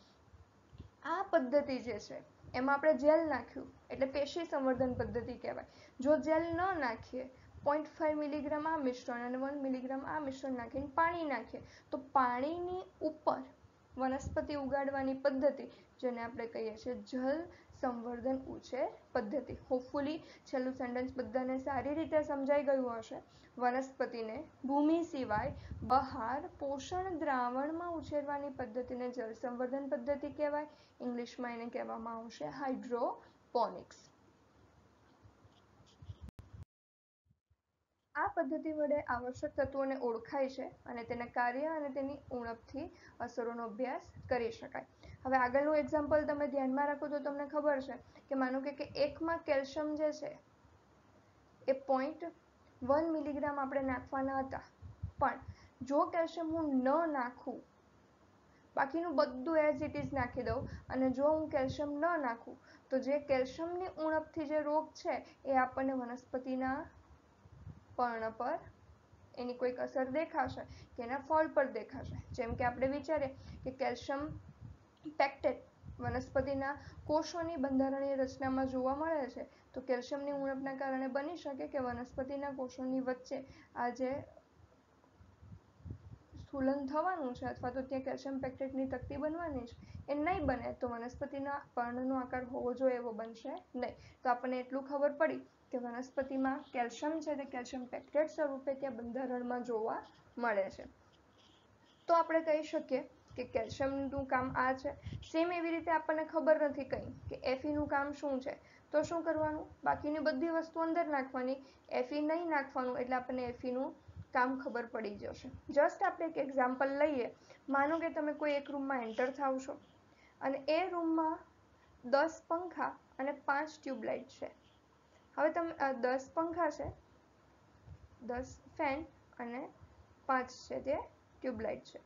આ પદ્ધતિ જે છે એમાં આપણે જેલ નાખ્યું એટલે પેશી સંવર્ધન પદ્ધતિ કહેવાય. જો જેલ ન નાખીએ, 0.5 મિલીગ્રામ આ મિશ્રણ અને 1 મિલીગ્રામ આ મિશ્રણ નાખીને પાણી નાખીએ, તો પાણીની ઉપર વનસ્પતિ ઉગાડવાની પદ્ધતિ, જેને આપણે કહીએ છીએ જલ સંવર્ધન ઉછેર પદ્ધતિ. હોપફુલી છેલ્લું સેન્ટેન્સ બધાને સારી રીતે સમજાઈ ગયું હશે. વનસ્પતિને ભૂમિ સિવાય બહાર પોષણ દ્રાવણમાં ઉછેરવાની પદ્ધતિને જલ સંવર્ધન પદ્ધતિ કહેવાય. ઇંગ્લિશમાં એને કહેવામાં આવશે હાઇડ્રોપોનિક્સ. આ પદ્ધતિ વડે આવશ્યક તત્વોને ઓળખાય છે અને તેના કાર્ય અને તેની ઉણપથી અસરોનો અભ્યાસ કરી શકાય. હવે આગળનું એક્ઝામ્પલ તમે ધ્યાનમાં રાખો તો તમને ખબર છે કે માનો કે એકમાં કેલ્શિયમ જે છે એ 0.1 મિલીગ્રામ આપણે નાખવાના હતા, પણ જો કેલ્શિયમ હું ન નાખું, બાકીનું બધું એઝ ઇટ ઇઝ નાખી દઉં, અને જો હું કેલ્શિયમ ન નાખું તો જે કેલ્શિયમની ઉણપથી જે રોગ છે એ આપણને વનસ્પતિના પર્ણ પર એની કોઈક અસર દેખાશે કે એના ફળ પર દેખાશે. જેમ કે આપણે વિચારીએ કે કેલ્શિયમ પેક્ટેટ વનસ્પતિના કોષોની બંધારણીય રચનામાં જોવા મળે છે, તો કેલ્શિયમની ઉણપના કારણે બની શકે કે વનસ્પતિના કોષોની વચ્ચે આ જે સ્થૂલન થવાનું છે અથવા તો ત્યાં કેલ્શિયમ પેક્ટેટની તકતી બનવાની છે એ નહીં બને, તો વનસ્પતિના પર્ણનો આકાર હોવો જોઈએ એવો બનશે નહીં. તો આપણને એટલું ખબર પડી કે વનસ્પતિમાં કેલ્શિયમ છે તે કેલ્શિયમ પેક્ટેટ સ્વરૂપે ત્યાં બંધારણમાં જોવા મળે છે. તો આપણે કહી શકીએ કે કેલ્શિયમનું કામ આ છે. સેમ એવી રીતે આપણને ખબર નથી કંઈ કે Feનું કામ શું છે, તો શું કરવાનું, બાકીની બધી વસ્તુ અંદર નાખવાની, Fe નહીં નાખવાનું, એટલે આપણને Feનું કામ ખબર પડી જશે. જસ્ટ આપણે એક એક્ઝામ્પલ લઈએ. માનો કે તમે કોઈ એક રૂમમાં એન્ટર થાવ છો અને એ રૂમમાં 10 પંખા અને 5 ટ્યુબલાઇટ છે. હવે તમે 10 પંખા છે, 10 ફેન અને 5 છે તે ટ્યુબલાઇટ છે.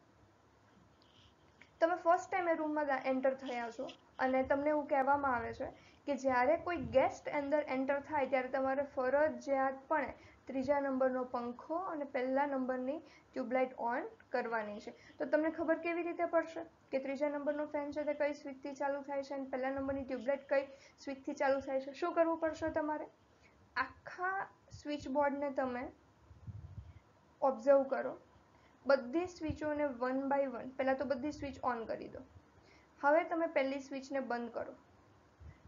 તમે ફર્સ્ટ ટાઈમ એ રૂમમાં એન્ટર થયા છો અને તમને એવું કહેવામાં આવે છે કે જ્યારે કોઈ ગેસ્ટ અંદર એન્ટર થાય ત્યારે તમારે ફરજિયાતપણે 3જા નંબરનો પંખો અને 1લા નંબરની ટ્યુબલાઇટ ઓન કરવાની છે. તો તમને ખબર કેવી રીતે પડશે કે 3જા નંબરનો ફેન છે તે કઈ સ્વિચથી ચાલુ થાય છે અને 1લા નંબરની ટ્યુબલાઇટ કઈ સ્વિચથી ચાલુ થાય છે? શું કરવું પડશે તમારે? આખા સ્વિચ બોર્ડને તમે ઓબ્ઝર્વ કરો, બધી સ્વિચોને 1 બાય 1 પહેલાં તો બધી સ્વિચ ઓન કરી દો. હવે તમે પહેલી સ્વિચને બંધ કરો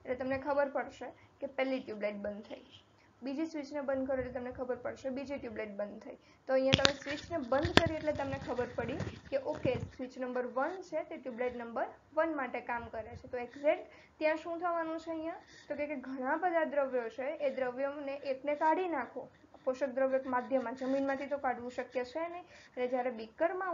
એટલે તમને ખબર પડશે કે પહેલી ટ્યુબલાઇટ બંધ થઈ. બીજી સ્વિચને બંધ કરો એટલે તમને ખબર પડશે બીજી ટ્યુબલાઇટ બંધ થઈ. તો અહીંયા તમે સ્વિચને બંધ કરી એટલે તમને ખબર પડી કે ઓકે, સ્વિચ નંબર 1 છે તે ટ્યુબલાઇટ નંબર 1 માટે કામ કરે છે. તો એક્ઝેક્ટ ત્યાં શું થવાનું છે અહીંયા, તો કે ઘણા બધા દ્રવ્યો છે, એ દ્રવ્યોને એકને કાઢી નાખો. પોષક દ્રવ્ય માધ્યમમાં, જમીનમાંથી તો કાઢવું શક્ય છે નહીં, એટલે જ્યારે બીકરમાં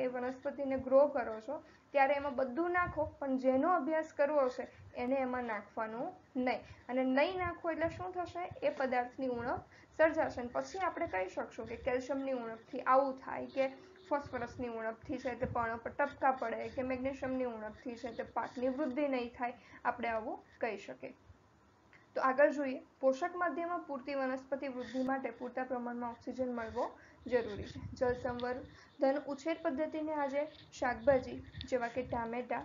એ વનસ્પતિને ગ્રો કરો છો ત્યારે એમાં બધું નાખો, પણ જેનો અભ્યાસ કરવો હશે એને એમાં નાખવાનું નહીં. અને નહીં નાખો એટલે શું થશે, એ પદાર્થની ઉણપ સર્જાશે. અને પછી આપણે કહી શકશું કે કેલ્શિયમની ઉણપથી આવું થાય, કે ફોસ્ફરસની ઉણપથી છે તે પર્ણો પર ટપકા પડે, કે મેગ્નેશિયમની ઉણપથી છે તે પાકની વૃદ્ધિ નહીં થાય, આપણે આવું કહી શકીએ. તો આગળ જોઈએ, પોષક માધ્યમમાં પૂરતી વનસ્પતિ વૃદ્ધિ માટે પૂરતા પ્રમાણમાં ઓક્સિજન મળવો જરૂરી છે. જળ સંવર્ધન ઉછેર પદ્ધતિને આજે શાકભાજી જેવા કે ટામેટા,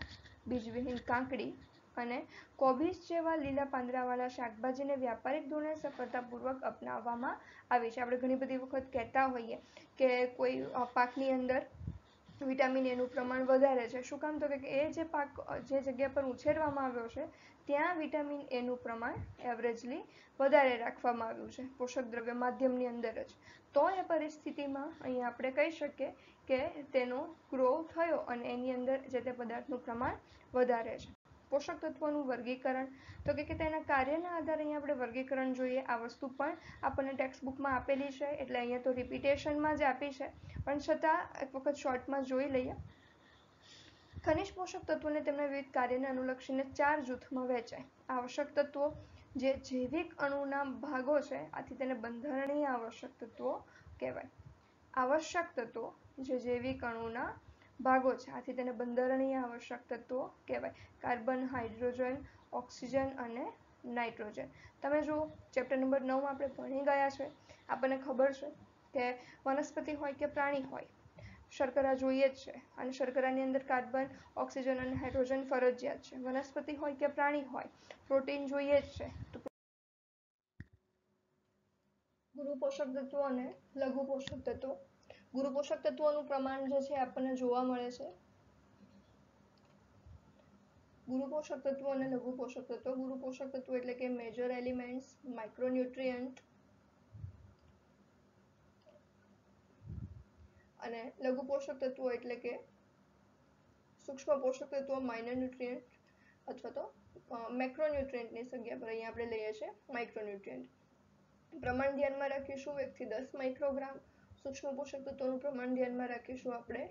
બીજવિહીન કાકડી અને કોબીજ જેવા લીલા પાંદડાવાળા શાકભાજીને વ્યાપારિક ધોરણે સફળતાપૂર્વક અપનાવવામાં આવી છે. આપણે ઘણી બધી વખત કહેતા હોઈએ કે કોઈ પાકની અંદર વિટામિન એનું પ્રમાણ વધારે છે. શું કામ? તો કે એ જે પાક જે જગ્યા પર ઉછેરવામાં આવ્યો છે ત્યાં વિટામિન એનું પ્રમાણ એવરેજલી વધારે રાખવામાં આવ્યું છે પોષક દ્રવ્ય માધ્યમની અંદર જ. તો એ પરિસ્થિતિમાં અહીંયા આપણે કહી શકીએ કે તેનો ગ્રો થયો અને એની અંદર જે તે પદાર્થનું પ્રમાણ વધારે છે. પોષક તત્વોનું વર્ગીકરણ, તો કે તેના કાર્યના આધારે અહીંયા આપણે વર્ગીકરણ જોઈએ. આ વસ્તુ પણ આપણને ટેક્સ્ટ બુકમાં આપેલી છે, એટલે અહીંયા તો રિપીટેશનમાં જ આપી છે, પણ છતાં એક વખત શોર્ટમાં જોઈ લઈએ. ખનિજ પોષક તત્વોને તેમના વિવિધ કાર્યને અનુલક્ષીને 4 જૂથમાં વહેંચાય. આવશ્યક તત્વો જે જૈવિક અણુના ભાગો છે, આથી તેને બંધારણીય આવશ્યક તત્વો કહેવાય. આવશ્યક તત્વો જે જૈવિક અણુના ભાગો છે, આથી તેને બંધારણીય આવશ્યક તત્વો કહેવાય. કાર્બન, હાઇડ્રોજન, ઓક્સિજન અને નાઇટ્રોજન. તમે જુઓ, ચેપ્ટર નંબર 9 આપણે ભણી ગયા છે. આપણને ખબર છે કે વનસ્પતિ હોય કે પ્રાણી હોય, શર્કરા જોઈએ જ છે, અને શર્કરાની અંદર કાર્બન, ઓક્સિજન અને હાઇડ્રોજન ફરજિયાત છે. વનસ્પતિ હોય કે પ્રાણી હોય, પ્રોટીન જોઈએ જ છે. તો ગુરુ પોષક તત્વો અને લઘુ પોષક તત્વો. ગુરુ પોષક તત્વોનું પ્રમાણ જે છે આપણને જોવા મળે છે. ગુરુ પોષક તત્વો અને લઘુ પોષક તત્વો. ગુરુ પોષક તત્વો એટલે કે મેજર એલિમેન્ટ્સ, માઇક્રોન્યુટ્રિયન્ટ, અને લઘુ પોષક તત્વો એટલે કે સૂક્ષ્મ પોષક તત્વો, માઇનર ન્યુટ્રિયન્ટ અથવા તો મેક્રોન્યુટ્રિયન્ટની જગ્યા પર અહીંયા આપણે લઈએ છીએ માઇક્રોન્યુટ્રિયન્ટ. પ્રમાણ ધ્યાનમાં રાખીશું 1 થી 10 માઇક્રોગ્રામ. સૂક્ષ્મ પોષક તત્વોનું પ્રમાણ ધ્યાનમાં રાખીશું આપણે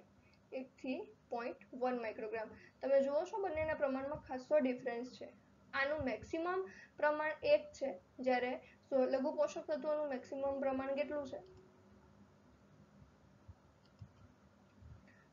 1 થી 0.1 માઇક્રોગ્રામ. તમે જુઓ છો બંનેના પ્રમાણમાં ખાસો ડિફરન્સ છે. આનું મેક્સિમમ પ્રમાણ 1 છે, જ્યારે લઘુ પોષક તત્વોનું મેક્સિમમ પ્રમાણ કેટલું છે?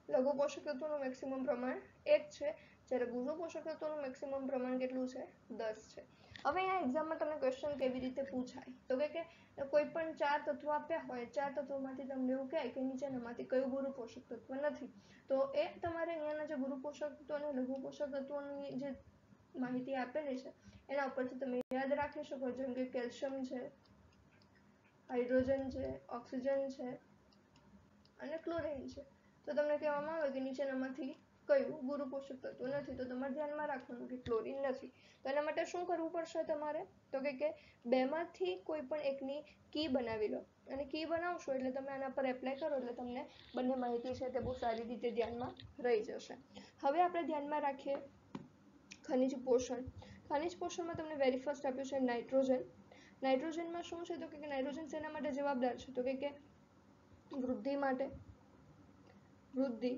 લઘુ પોષક તત્વોનું મેક્સિમમ પ્રમાણ 1 છે, જ્યારે ગુરુ પોષક તત્વોનું મેક્સિમમ પ્રમાણ કેટલું છે? 10 છે. હવે અહીંયા એક્ઝામમાં તમને ક્વેશ્ચન કેવી રીતે પૂછાય તો કે કોઈ પણ 4 તત્વો આપ્યા હોય, 4 તત્વોમાંથી તમને એવું કહે કે નીચેનામાંથી કયું ગુરુ પોષક તત્વ નથી, તો એ તમારે અહીંયાના જે ગુરુ પોષક તત્વો અને લઘુ પોષક તત્વોની જે માહિતી આપેલી છે એના ઉપરથી તમે યાદ રાખી શકો, જેમ કે કેલ્શિયમ છે, હાઇડ્રોજન છે, ઓક્સિજન છે અને ક્લોરીન છે. તો તમને કહેવામાં આવે કે નીચેનામાંથી કયું ગુરુ પોષક તત્વ નથી, તો તમારે ધ્યાનમાં રાખવાનું કે ક્લોરીન નથી. તો એના માટે શું કરવું પડશે તમારે તો કે બેમાંથી કોઈ પણ એકની કી બનાવી લો, અને કી બનાવશો એટલે તમે આના પર એપ્લાય કરો એટલે તમને બંને માહિતી છે તે બહુ સારી રીતે ધ્યાનમાં રહી જશે. હવે આપણે ધ્યાનમાં રાખીએ ખનિજ પોષણ. ખનિજ પોષણમાં તમને વેરી ફર્સ્ટ આપ્યું છે નાઇટ્રોજન. નાઇટ્રોજનમાં શું છે તો કે નાઇટ્રોજન શેના માટે જવાબદાર છે તો કે વૃદ્ધિ માટે, વૃદ્ધિ,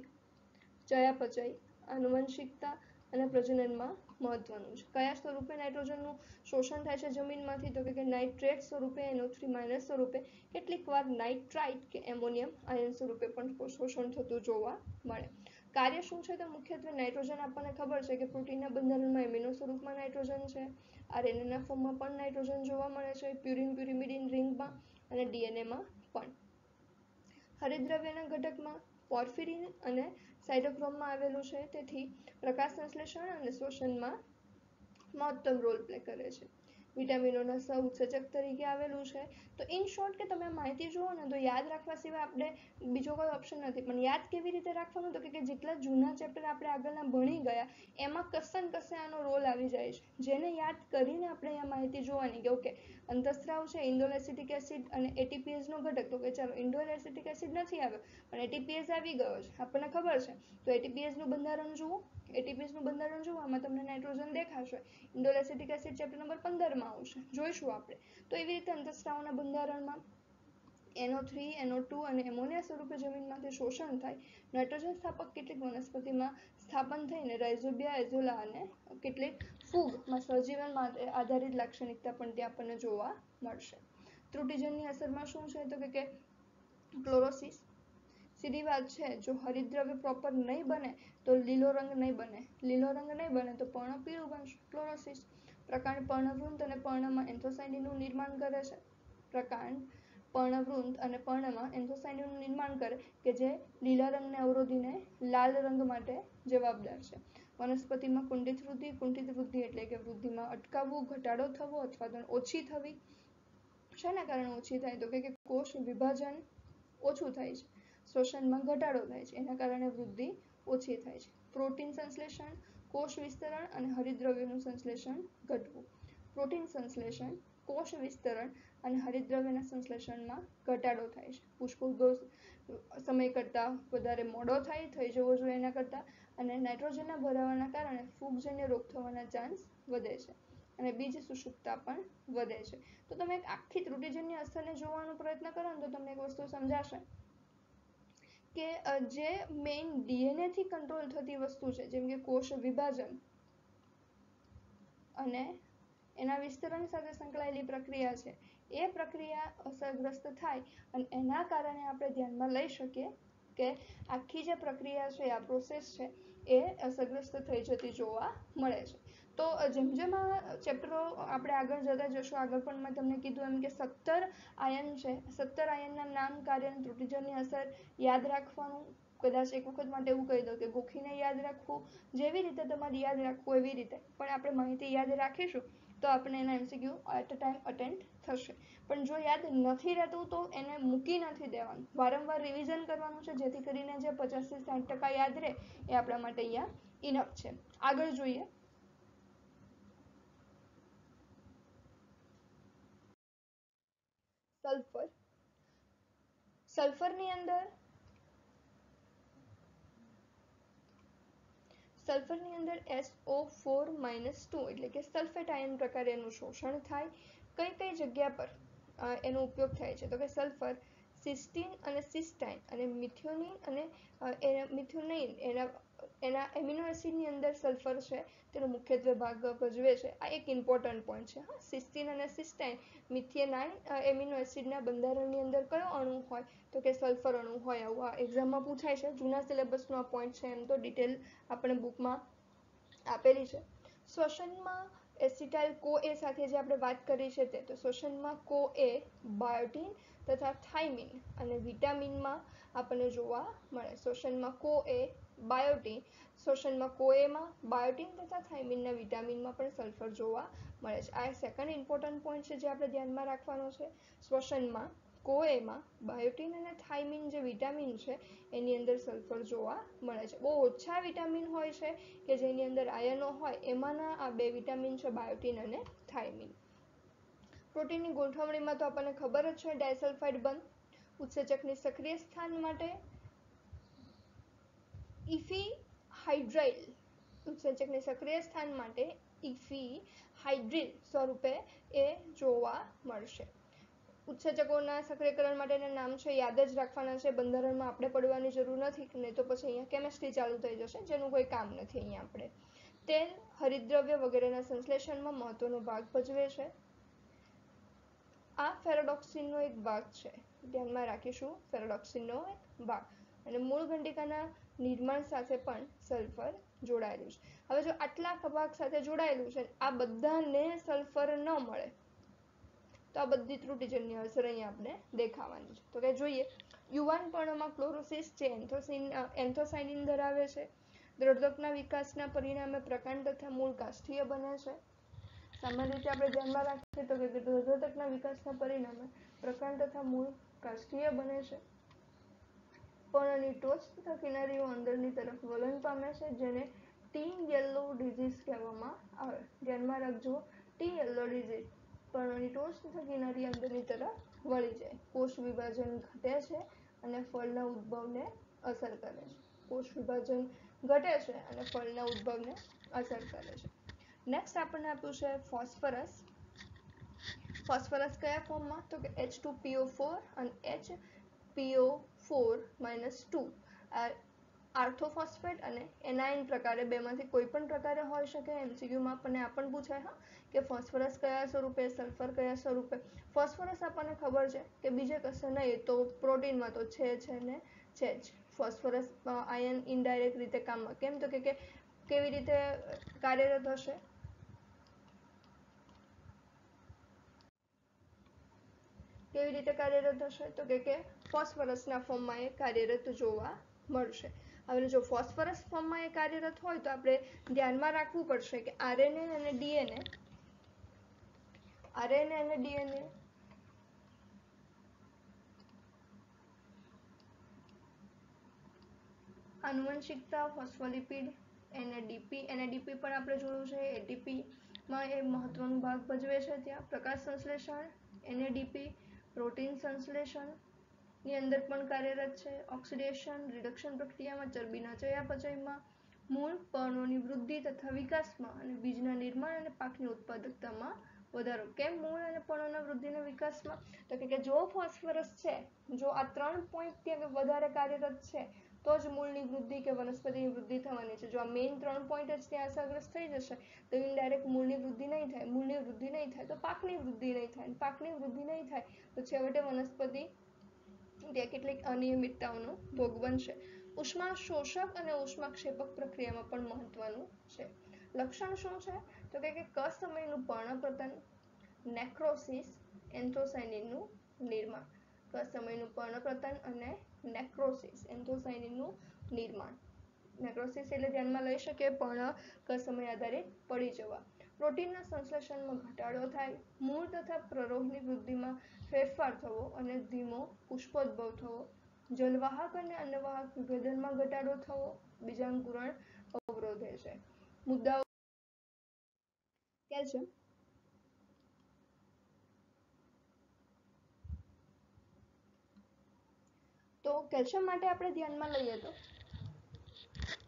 ચયાપચય, આનુવંશિકતા અને પ્રજનનમાં મહત્વનું છે. કયા સ્વરૂપે નાઇટ્રોજનનું શોષણ થાય છે જમીનમાંથી તો કે નાઇટ્રેટ સ્વરૂપે, NO3- સ્વરૂપે, કેટલીક વાર નાઇટ્રાઇટ કે એમોનિયમ આયન સ્વરૂપે પણ શોષણ થતું જોવા મળે. કાર્ય શું છે તો મુખ્યત્વે નાઇટ્રોજન આપણને ખબર છે કે પ્રોટીનના બંધારણમાં એમિનો સ્વરૂપમાં નાઇટ્રોજન છે, RNAના ફોર્મમાં પણ નાઇટ્રોજન જોવા મળે છે, પ્યુરિન પ્યુરિમિડિન રિંગમાં અને DNAમાં પણ. હરિતદ્રવ્યના ઘટકમાં પોર્ફિરિન અને સાઇટોક્રોમમાં આવેલું છે, તેથી પ્રકાશ સંશ્લેષણ અને શોષણમાં મહત્તમ રોલ પ્લે કરે છે. વિટામિનોના સહઉત્સેચક તરીકે આવેલું છે. તો ઇન શોર્ટ કે તમે માહિતી જુઓ ને તો યાદ રાખવા સિવાય આપણે બીજો કોઈ ઓપ્શન નથી. પણ યાદ કેવી રીતે રાખવાનું તો કે જેટલા જૂના ચેપ્ટર આપણે આગળના ભણી ગયા એમાં કશે ને કશે આનો રોલ આવી જાય છે, જેને યાદ કરીને આપણે અહીંયા માહિતી જોવાની કે ઓકે અંતઃસ્રાવ છે, ઇન્ડોલ એસિટિક એસિડ અને ATPase નો ઘટક, તો કે ચાલો ઇન્ડોલ એસિટિક એસિડ નથી આવ્યો પણ ATPase આવી ગયો છે, આપણને ખબર છે. તો ATPase નું બંધારણ જુઓ, ATPase નું બંધારણ જોવામાં તમને નાઇટ્રોજન દેખાશે. Indole acetic acid chapter number 15 માં આવશે, જોઈશું આપણે. તો એવી રીતે અંતઃસ્રાવના બંધારણમાં NO3, NO2 અને એમોનિયા સ્વરૂપે જમીનમાંથી શોષણ થાય. નાઇટ્રોજન સ્થાપક કેટલીક વનસ્પતિમાં સ્થાપન થઈને રાઇઝોબિયા, એઝોલા અને કેટલીક ફૂગમાં સહજીવન માટે આધારિત લાક્ષણિકતા પણ ત્યાં આપણને જોવા મળશે. ત્રુટિજનની અસરમાં શું છે તો કે ક્લોરોસિસ. સીધી વાત છે, જો હરિતદ્રવ્ય પ્રોપર નહીં બને તો લીલો રંગ નહીં બને, લીલો રંગ નહીં બને તો પર્ણ પીળું બનશે, ક્લોરોસિસ. પ્રકાંડ પર્ણવૃંત અને પર્ણમાં એન્થોસાયનિનનું નિર્માણ કરે છે. પ્રકાંડ પર્ણવૃંત અને પર્ણમાં એન્થોસાયનિનનું નિર્માણ કરે કે જે લીલા રંગને અવરોધીને લાલ રંગ માટે જવાબદાર છે. વનસ્પતિમાં કુંઠિત વૃદ્ધિ એટલે કે વૃદ્ધિમાં અટકાવવું, ઘટાડો થવો અથવા તો ઓછી થવી. શેના કારણે ઓછી થાય તો કે કોષ વિભાજન ઓછું થાય છે, શોષણમાં ઘટાડો થાય છે, એના કારણે વૃદ્ધિ ઓછી થાય છે. પ્રોટીન સંશ્લેષણ, કોષ વિસ્તરણ અને હરિતદ્રવ્યનું સંશ્લેષણ ઘટવું. પ્રોટીન સંશ્લેષણ, કોષ વિસ્તરણ અને હરિતદ્રવ્યના સંશ્લેષણમાં ઘટાડો થાય છે. પુષ્પોદ્ભવ સમય કરતાં વધારે મોડો થઈ જવો જોઈએ એના કરતાં, અને નાઇટ્રોજનના ભરાવાના કારણે ફૂગજન્ય રોગ થવાના ચાન્સ વધે છે અને બીજ સુષુપ્તતા પણ વધે છે. તો તમે આખી ત્રુટિજન્ય અસરને જોવાનો પ્રયત્ન કરો ને તો તમને એક વસ્તુ સમજાશે કે જે મેઇન DNA થી કંટ્રોલ થતી વસ્તુ છે, જેમ કે કોષ વિભાજન અને એના વિસ્તરણ સાથે સંકળાયેલી પ્રક્રિયા છે, એ પ્રક્રિયા અસરગ્રસ્ત થાય અને એના કારણે આપણે ધ્યાનમાં લઈ શકીએ કે આખી જે પ્રક્રિયા છે, આ પ્રોસેસ છે એ અસરગ્રસ્ત થઈ જતી જોવા મળે છે. તો જેમ જેમ આ ચેપ્ટરો આપણે આગળ જતા જશું, આગળ પણ મેં તમને કીધું એમ કે 17 આયન છે, 17 આયનના નામ, કાર્ય અને ત્રુટિજનની અસર યાદ રાખવાનું. કદાચ એક વખત માટે એવું કહી દઉં કે ગોખીને યાદ રાખવું, જેવી રીતે તમારે યાદ રાખવું એવી રીતે પણ આપણે માહિતી યાદ રાખીશું તો આપણે એના MCQ at a time attend થશે. પણ જો યાદ નથી રહેતું તો એને મૂકી નથી દેવાનું, વારંવાર રિવિઝન કરવાનું છે, જેથી કરીને જે 50 થી 60% યાદ રહે એ આપણા માટે અહીંયા ઇનફ છે. આગળ જોઈએ. સલ્ફર. સલ્ફરની અંદર SO4-2 એટલે કે સલ્ફેટ આયન પ્રકારે એનું શોષણ થાય. કઈ કઈ જગ્યા પર એનો ઉપયોગ થાય છે તો કે સલ્ફર સિસ્ટીન અને સિસ્ટાઇન અને મિથિયોનિન અને મિથિયોનાઇન એના એમિનો એસિડની અંદર સલ્ફર છે તેનો મુખ્યત્વે ભાગ ભજવે છે. આ એક ઇમ્પોર્ટન્ટ પોઈન્ટ છે. સિસ્ટીન અને સિસ્ટાઇન, મિથિયોનાઇન એમિનો એસિડના બંધારણની અંદર કયો અણુ હોય તો કે સલ્ફર અણુ હોય. આવું આ એક્ઝામમાં પૂછાય છે. જૂના સિલેબસનો આ પોઈન્ટ છે, એમ તો ડિટેલ આપણે બુકમાં આપેલી છે. શ્વસનમાં એસિટાઇલ CoA સાથે જે આપણે વાત કરી છે તે, તો શોષણમાં CoA, બાયોટીન તથા થાઇમિન અને વિટામિનમાં આપણને જોવા મળે. શોષણમાં CoA, બાયોટીન, શોષણમાં CoAમાં બાયોટીન તથા થાઇમિનના વિટામિનમાં પણ સલ્ફર જોવા મળે છે. આ સેકન્ડ ઇમ્પોર્ટન્ટ પોઈન્ટ છે જે આપણે ધ્યાનમાં રાખવાનો છે. શ્વસનમાં CoAમાં બાયોટીન અને થાઇમિન જે વિટામિન છે એની અંદર સલ્ફર જોવા મળે છે. બહુ ઓછા વિટામિન હોય છે કે જેની અંદર આયનો હોય, એમાંના આ બે વિટામિન છે, બાયોટીન અને થાઇમિન. પ્રોટીનની ગોઠવણીમાં તો આપણને ખબર જ છે, ડાયસલ્ફાઇડ બંધ. ઉત્સેચકની સક્રિય સ્થાન માટે ઇફિહાઇડ્રાઇલ, ઉત્સેચકની સક્રિય સ્થાન માટે ઇફિહાઇડ્રિલ સ્વરૂપે એ જોવા મળશે. ઉત્સેચકોના સક્રિયકરણ માટેના નામ છે, યાદ જ રાખવાના છે, બંધારણમાં આપણે પડવાની જરૂર નથી, નહીં તો પછી અહીંયા કેમિસ્ટ્રી ચાલુ થઈ જશે જેનું કોઈ કામ નથી. અહીંયા આપણે તેલ, હરિતદ્રવ્ય વગેરેના સંશ્લેષણમાં મહત્વનો ભાગ ભજવે છે. આ ફેરોડોક્સિનનો એક ભાગ છે, ધ્યાનમાં રાખીશું, ફેરોડોક્સિનનો એક ભાગ. અને મૂળ ગંડિકાના નિર્માણ સાથે પણ સલ્ફર જોડાયેલું છે. હવે જો આટલા ભાગ સાથે જોડાયેલું છે, આ બધાને સલ્ફર ન મળે તો આ બધી ત્રુટિજન્ય અસર અહીંયા આપણે દેખાવાની છે. તો કે જોઈએ, યુવાન પર્ણમાં ક્લોરોસિસ જે એન્થોસાયનિન ધરાવે છે. દ્રઢકના વિકાસના પરિણામે પ્રકાંડ તથા મૂળ કાષ્ઠીય બને છે. સામાન્ય રીતે આપણે ધ્યાનમાં રાખીએ તો કે દ્રઢકના વિકાસના પરિણામે પ્રકાંડ તથા મૂળ કાષ્ઠીય બને છે. પર્ણની ટોચ તથા કિનારીઓ અંદરની તરફ વલણ પામે છે, જેને ટી યેલો ડિઝીઝ કહેવામાં આવે. ધ્યાનમાં રાખજો, ટી યેલો ડિઝીઝ. પર્ણની ટોચ તથા કિનારી અંદરની તરફ વળી જાય. કોષ વિભાજન ઘટે છે અને ફળના ઉદ્ભવને અસર કરે છે. કોષ વિભાજન ઘટે છે અને ફળના ઉદ્ભવને અસર કરે છે. નેક્સ્ટ આપણને આપ્યું છે ફોસ્ફરસ. ફોસ્ફરસ કયા ફોર્મમાં? તો કે H2PO4 અને HPO4-2 આર્થોફોસ્ફેટ અને એનાયન પ્રકારે, બેમાંથી કોઈ પણ પ્રકારે હોઈ શકે. MCQમાં આપણને આ પણ પૂછાય હા, કે ફોસ્ફરસ કયા સ્વરૂપે, સલ્ફર કયા સ્વરૂપે. ફોસ્ફરસ આપણને ખબર છે કે બીજે કશે નહીં તો પ્રોટીનમાં તો છે ને છે જ. ફોસ્ફરસ આયન ઇનડાયરેક્ટ રીતે કામમાં, કેમ તો કે કેવી રીતે કાર્યરત હશે? કેવી રીતે કાર્યરત હશે? તો કે ફોસ્ફરસના ફોર્મમાં એ કાર્યરત જોવા મળશે. હવે જો ફોસ્ફરસ ફોર્મમાં એ કાર્યરત હોય તો આપણે ધ્યાનમાં રાખવું પડશે કે આરએનએ અને ડીએનએ આનુવંશિકતા, ફોસ્ફોલિપિડ, NADP પણ આપણે જોયું છે. એટીપીમાં એ મહત્વનો ભાગ ભજવે છે. ત્યાં પ્રકાશ સંશ્લેષણ, NADP પ્રોટીન સંશ્લેષણ ની અંદર પણ કાર્યરત છે. ઓક્સિડેશન, રિડક્શન પ્રક્રિયામાં, ચરબીના ચયાપચયમાં, મૂળ પર્ણોની વૃદ્ધિ તથા વિકાસમાં અને બીજના નિર્માણ અને પાકની ઉત્પાદકતામાં વધારો. કેમ મૂળ અને પર્ણોના વૃદ્ધિના વિકાસમાં? તો કે જો ફોસ્ફરસ છે, જો આ 3 પોઈન્ટ ત્યાં વધારે કાર્યરત છે તો જ મૂળની વૃદ્ધિ કે વનસ્પતિની વૃદ્ધિ થવાની છે. જો આ મેઇન 3 પોઈન્ટ જ ત્યાં અસરગ્રસ્ત થઈ જશે તો ઇનડાયરેક્ટ મૂળની વૃદ્ધિ નહીં થાય. મૂળની વૃદ્ધિ નહીં થાય તો પાકની વૃદ્ધિ નહીં થાય. પાકની વૃદ્ધિ નહીં થાય તો છેવટે વનસ્પતિ ત્યાં કેટલીક અનિયમિતતાઓનો ભોગ બનશે. ઉષ્મા શોષક અને ઉષ્માક્ષેપક પ્રક્રિયામાં પણ મહત્વનું છે. લક્ષણ શું છે? તો કે ક સમયનું પર્ણપતન, નેક્રોસિસ, એન્થોસાયનિનનું નિર્માણ. ક સમયનું પર્ણપતન અને નેક્રોસિસ, એન્થોસાયનિનનું નિર્માણ. નેક્રોસિસ એટલે ધ્યાનમાં લઈ શકીએ પર્ણ ક સમય આધારિત પડી જવા. પ્રોટીનના સંશ્લેષણમાં ઘટાડો થાય. મૂળ તથા પ્રરોહની વૃદ્ધિમાં ફેરફાર થવો અને ધીમો પુષ્પોદ્ભવ થવો. જલવાહક અને અન્નવાહક વિભેદનમાં ઘટાડો થવો. બીજાંકુરણ અવરોધે છે. મુદ્દાઓ કેલ્શિયમ. તો કેલ્શિયમ માટે આપણે ધ્યાનમાં લઈએ તો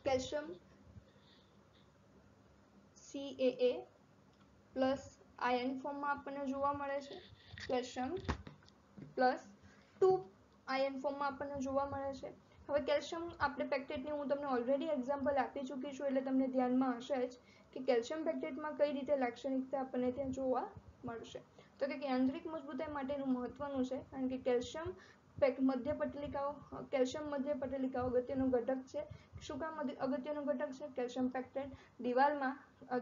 કેલ્શિયમ CaA પ્લસ આયન ફોર્મમાં આપણને જોવા મળે છે. કેલ્શિયમ પ્લસ 2 આયન ફોર્મમાં આપણને જોવા મળે છે. હવે કેલ્શિયમ આપણે પેક્ટેટની હું તમને ઓલરેડી એક્ઝામ્પલ આપી ચૂકી છું એટલે તમને ધ્યાનમાં હશે જ કે કેલ્શિયમ પેક્ટેટમાં કઈ રીતે લાક્ષણિકતા આપણને ત્યાં જોવા મળશે. તો કે આંતરિક મજબૂતાઈ માટેનું મહત્વનું છે, કારણ કે કેલ્શિયમ મધ્ય પટલિકાઓ, કેલ્શિયમ મધ્ય પટલિકાઓ અગત્યનો ઘટક છે. શું કામ અગત્યનો ઘટક છે? કેલ્શિયમ પેક્ટેટ દિવાલમાં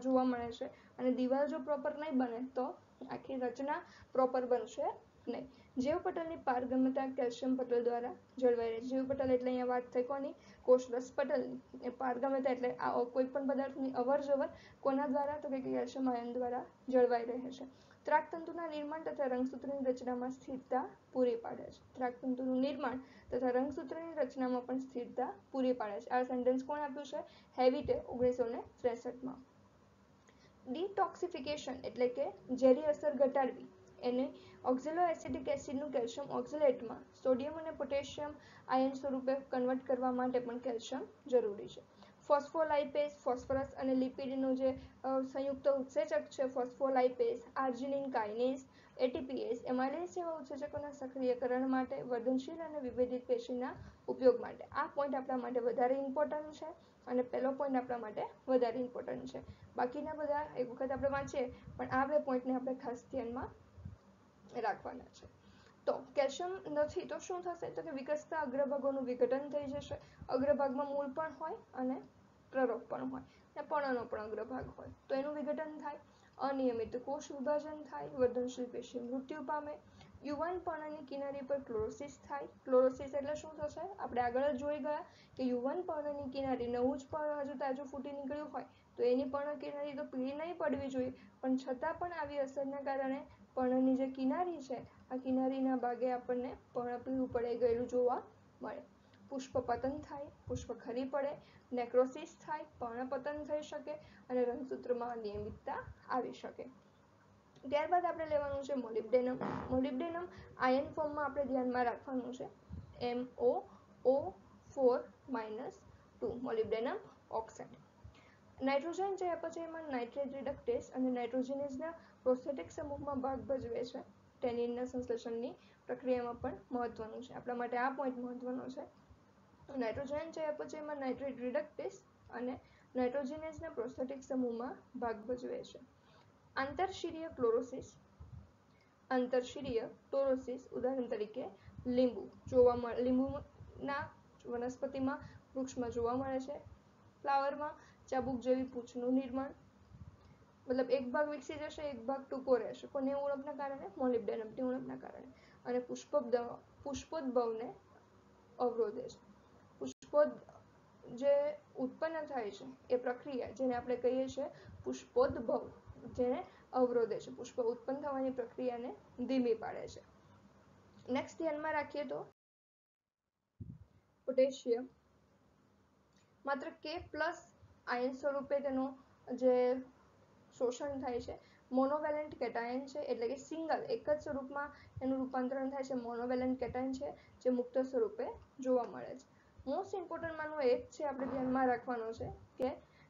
જોવા મળે છે અને દિવાલ જો પ્રોપર નહીં બને તો આખી રચના પ્રોપર બનશે નહીં. જીવપટલની પારગમ્યતા કેલ્શિયમ પટલ દ્વારા જળવાઈ રહે છે. જીવપટલ એટલે અહીંયા વાત થઈ કોની? કોષરસ પટલની. એ પારગમ્યતા એટલે કોઈ પણ પદાર્થની અવર જવર કોના દ્વારા? તો કે કેલ્શિયમ આયન દ્વારા જળવાઈ રહે છે. ત્રાકતંતુના નિર્માણ તથા રંગસૂત્રની રચનામાં સ્થિરતા પૂરી પાડે છે. ત્રાકતંતુનું નિર્માણ તથા રંગસૂત્રની રચનામાં પણ સ્થિરતા પૂરી પાડે છે. આ સેન્ટેન્સ કોણ આપ્યું છે? હેવિટે 1963માં. ડિટોક્સિફિકેશન એટલે કે ઝેરી અસર ઘટાડવી. એને ઓક્ઝેલો એસિટિક એસિડનું કેલ્શિયમ ઓક્ઝેલેટમાં સોડિયમ અને પોટેશિયમ આયન સ્વરૂપે કન્વર્ટ કરવા માટે પણ કેલ્શિયમ જરૂરી છે. ફોસ્ફોલાઇપેઝ, ફોસ્ફરસ અને લિપિડનું જે સંયુક્ત ઉત્સેચક છે ફોસ્ફોલાઇપેઝ, આર્જિનિન કાઇનેઝ, એટીપીએસ, એમાઇલેઝ જેવા ઉત્સેચકોના સક્રિયકરણ માટે, વર્ધનશીલ અને વિભેદિત પેશીના ઉપયોગ માટે. આ પોઈન્ટ આપણા માટે વધારે ઇમ્પોર્ટન્ટ છે અને પહેલો પોઈન્ટ આપણા માટે વધારે ઇમ્પોર્ટન્ટ છે. બાકીના બધા એક વખત આપણે વાંચીએ પણ આ બે પોઈન્ટને આપણે ખાસ ધ્યાનમાં રાખવાના છે. તો કેલ્શિયમ નથી તો શું થશે? તો કે વિકસતા અગ્રભાગોનું વિઘટન થઈ જશે. અગ્રભાગમાં મૂળ પણ હોય અને પ્રરોપ પણ હોય અને પર્ણનો પણ અગ્રભાગ હોય તો એનું વિઘટન થાય. અનિયમિત કોષ વિભાજન થાય. વર્ધનશીલ પેશી મૃત્યુ પામે. યુવાન પર્ણની કિનારી પર ક્લોરોસિસ થાય. ક્લોરોસિસ એટલે શું થશે? આપણે આગળ જ જોઈ ગયા કે યુવાન પર્ણની કિનારી નવું જ પર્ણ હજુ તાજું ફૂટી નીકળ્યું હોય તો એની પર્ણ કિનારી તો પીળી નહીં પડવી જોઈએ પણ છતાં પણ આવી અસરના કારણે પર્ણની જે કિનારી છે આ કિનારીના ભાગે આપણને પર્ણ પીળું પડી ગયેલું જોવા મળે. પુષ્પ પતન થાય. પુષ્પ ખરી પડે. નેક્રોસિસ થાય. પર્ણ પતન થઈ શકે અને રંગસૂત્રમાં અનિયમિતતા આવી શકે. ત્યારબાદ આપણે લેવાનું છે મોલિબ્ડેનમ. મોલિબ્ડેનમ આયન ફોર્મમાં આપણે ધ્યાનમાં રાખવાનું છે MoO4-2 મોલિબ્ડેનમ ઓક્સાઇડ. નાઇટ્રોજન ચયાપચયમાં નાઇટ્રેટ રિડક્ટેસ અને નાઇટ્રોજેનેઝના પ્રોસ્થેટિક સમૂહમાં ભાગ ભજવે છે. ટેનિનના સંશ્લેષણની પ્રક્રિયામાં પણ મહત્વનું છે. આપણા માટે આ પોઈન્ટ મહત્વનો છે. નાઇટ્રોજન ચયાપચયમાં નાઇટ્રેટ રિડક્ટેસ અને નાઇટ્રોજેનેઝના પ્રોસ્થેટિક સમૂહમાં ભાગ ભજવે છે. આંતરશિરીય ક્લોરોસિસ. આંતરશિરીય ક્લોરોસિસ ઉદાહરણ તરીકે લીંબુ જોવા મળે. લીંબુના વનસ્પતિમાં વૃક્ષમાં જોવા મળે છે. ફ્લાવરમાં ચાબુક જેવી પૂંછનું નિર્માણ. મતલબ એક ભાગ વિકસી જશે એક ભાગ ટૂંકો રહેશે. કોની ઉણપના કારણે? મોલિબ્ડેનમની ઉણપના કારણે. અને પુષ્પોદ્ભવને અવરોધે છે. પુષ્પોદ જે ઉત્પન્ન થાય છે એ પ્રક્રિયા જેને આપણે કહીએ છીએ પુષ્પોદ્ભવ જેને અવરોધે છે. પુષ્પ ઉત્પન્ન થવાની પ્રક્રિયાને ધીમી પાડે છે. નેક્સ્ટ ધ્યાનમાં રાખીએ તો પોટેશિયમ માત્ર K+ આયન સ્વરૂપે તેનું જે શોષણ થાય છે. મોનોવેલેન્ટ કેટાયન છે એટલે કે સિંગલ એક જ સ્વરૂપમાં એનું રૂપાંતરણ થાય છે. મોનોવેલેન્ટ કેટાયન છે જે મુક્ત સ્વરૂપે જોવા મળે છે. મોસ્ટ ઇમ્પોર્ટન્ટમાંનો એક છે આપણે ધ્યાનમાં રાખવાનો છે કે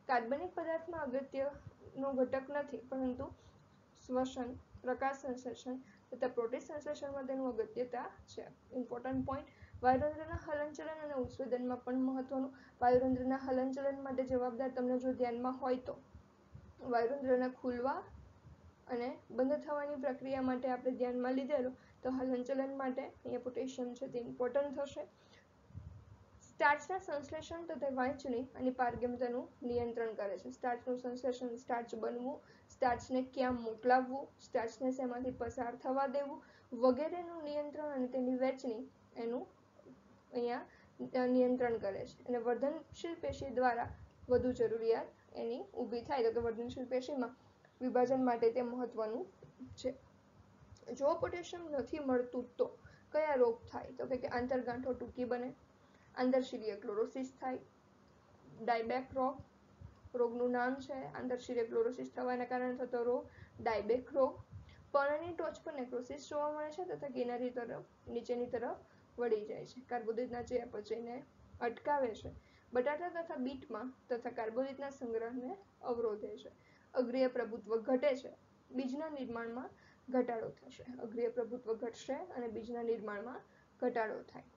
કાર્બનિક પદાર્થમાં અગત્યનો ઘટક નથી પરંતુ શ્વસન, પ્રકાશ સંશ્લેષણ તથા પ્રોટીન સંશ્લેષણમાં તેનું અગત્યતા છે. Important point. વાયુરંધ્રના હલનચલન અને ઉત્સેદનમાં પણ મહત્વનું. વાયુરંધ્રના હલનચલન માટે જવાબદાર તમને જો ધ્યાનમાં હોય તો વાયુરંધ્રના ખુલવા અને બંધ થવાની પ્રક્રિયા માટે આપણે ધ્યાનમાં લીધેલું તો હલનચલન માટે અહીંયા પોટેશિયમ છે તે ઇમ્પોર્ટન્ટ થશે. સ્ટાર્ચના સંશ્લેષણ તથા વાંચણી અને પારગમ્યતાનું નિયંત્રણ કરે છે. સ્ટાર્ચનું સંશ્લેષણ, સ્ટાર્ચ બનવું, સ્ટાર્ચને ક્યાં મોકલાવવું, સ્ટાર્ચને શેમાંથી પસાર થવા દેવું વગેરેનું નિયંત્રણ અને તેની વહેંચણી એનું અહીંયા નિયંત્રણ કરે છે. અને વર્ધનશીલ પેશી દ્વારા વધુ જરૂરિયાત એની ઊભી થાય તો કે વર્ધનશીલ પેશીમાં વિભાજન માટે તે મહત્વનું છે. જો પોટેશિયમ નથી મળતું તો કયા રોગ થાય? તો કે આંતરગાંઠો ટૂંકી બને. આંતરશિરીય ક્લોરોસિસ થાય. ડાયબેક રોગ રોગનું નામ છે આંતરશિરીય ક્લોરોસિસ થવાના કારણે થતો રોગ ડાયબેક રોગ. પર્ણની ટોચ પર નેક્રોસિસ જોવા મળે છે તથા કિનારી તરફ નીચેની તરફ વળી જાય છે. કાર્બોદિતના ચયાપચયને અટકાવે છે. બટાટા તથા બીટમાં તથા કાર્બોદિતના સંગ્રહને અવરોધે છે. અગ્રીય પ્રભુત્વ ઘટે છે. બીજના નિર્માણમાં ઘટાડો થશે. અગ્રીય પ્રભુત્વ ઘટશે અને બીજના નિર્માણમાં ઘટાડો થાય.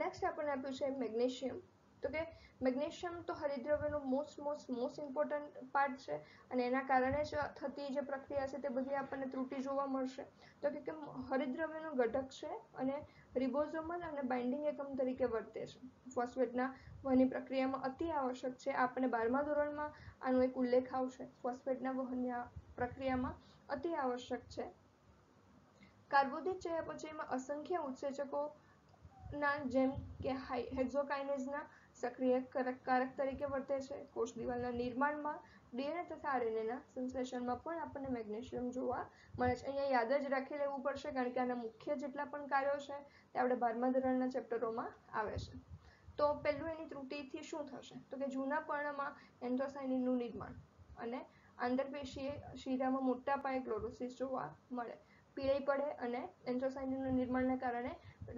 નેક્સ્ટ આપણને આપ્યું છે મેગ્નેશિયમ. તો કે મેગ્નેશિયમ તો હરિતદ્રવ્યનો મોસ્ટ ઇમ્પોર્ટન્ટ પાર્ટ છે અને એના કારણે જ થતી જે પ્રક્રિયા છે તે બધી આપણને ત્રુટી જોવા મળશે. તો કે હરિતદ્રવ્યનો ઘટક છે અને રિબોઝોમલ અને બાઇન્ડિંગ એકમ તરીકે વર્તે છે. ફોસ્ફેટના વહનની પ્રક્રિયામાં અતિ આવશ્યક છે. આપણે 12મા ધોરણમાં આનો એક ઉલ્લેખ આવશે. ફોસ્ફેટના વહનની પ્રક્રિયામાં અતિ આવશ્યક છે. કાર્બોદિત ચયાપચયમાં અસંખ્ય ઉત્સેચકોના જેમ કે હેક્ઝોકાઇનેઝના સક્રિય કારક તરીકે વર્તે છે. કોષ દિવાલના નિર્માણમાં ડીએનએ તથા આરએનએના સંશ્લેષણમાં પણ આપણને મેગ્નેશિયમ જોવા મળે છે. અહીંયા યાદ જ રાખી લેવું પડશે કારણ કે આના મુખ્ય જેટલા પણ કાર્યો છે તે આપણે 12મા ધોરણના ચેપ્ટરોમાં આવે છે. તો પહેલું એની ત્રુટિથી શું થશે તો કે જૂના પર્ણમાં એન્થ્રોસાયનિનનું નિર્માણ અને આંતરપેશીય શિરામાં મોટા પાયે ક્લોરોસિસ જોવા મળે. પીળી પડે અને એન્થ્રોસાયનિનના નિર્માણને કારણે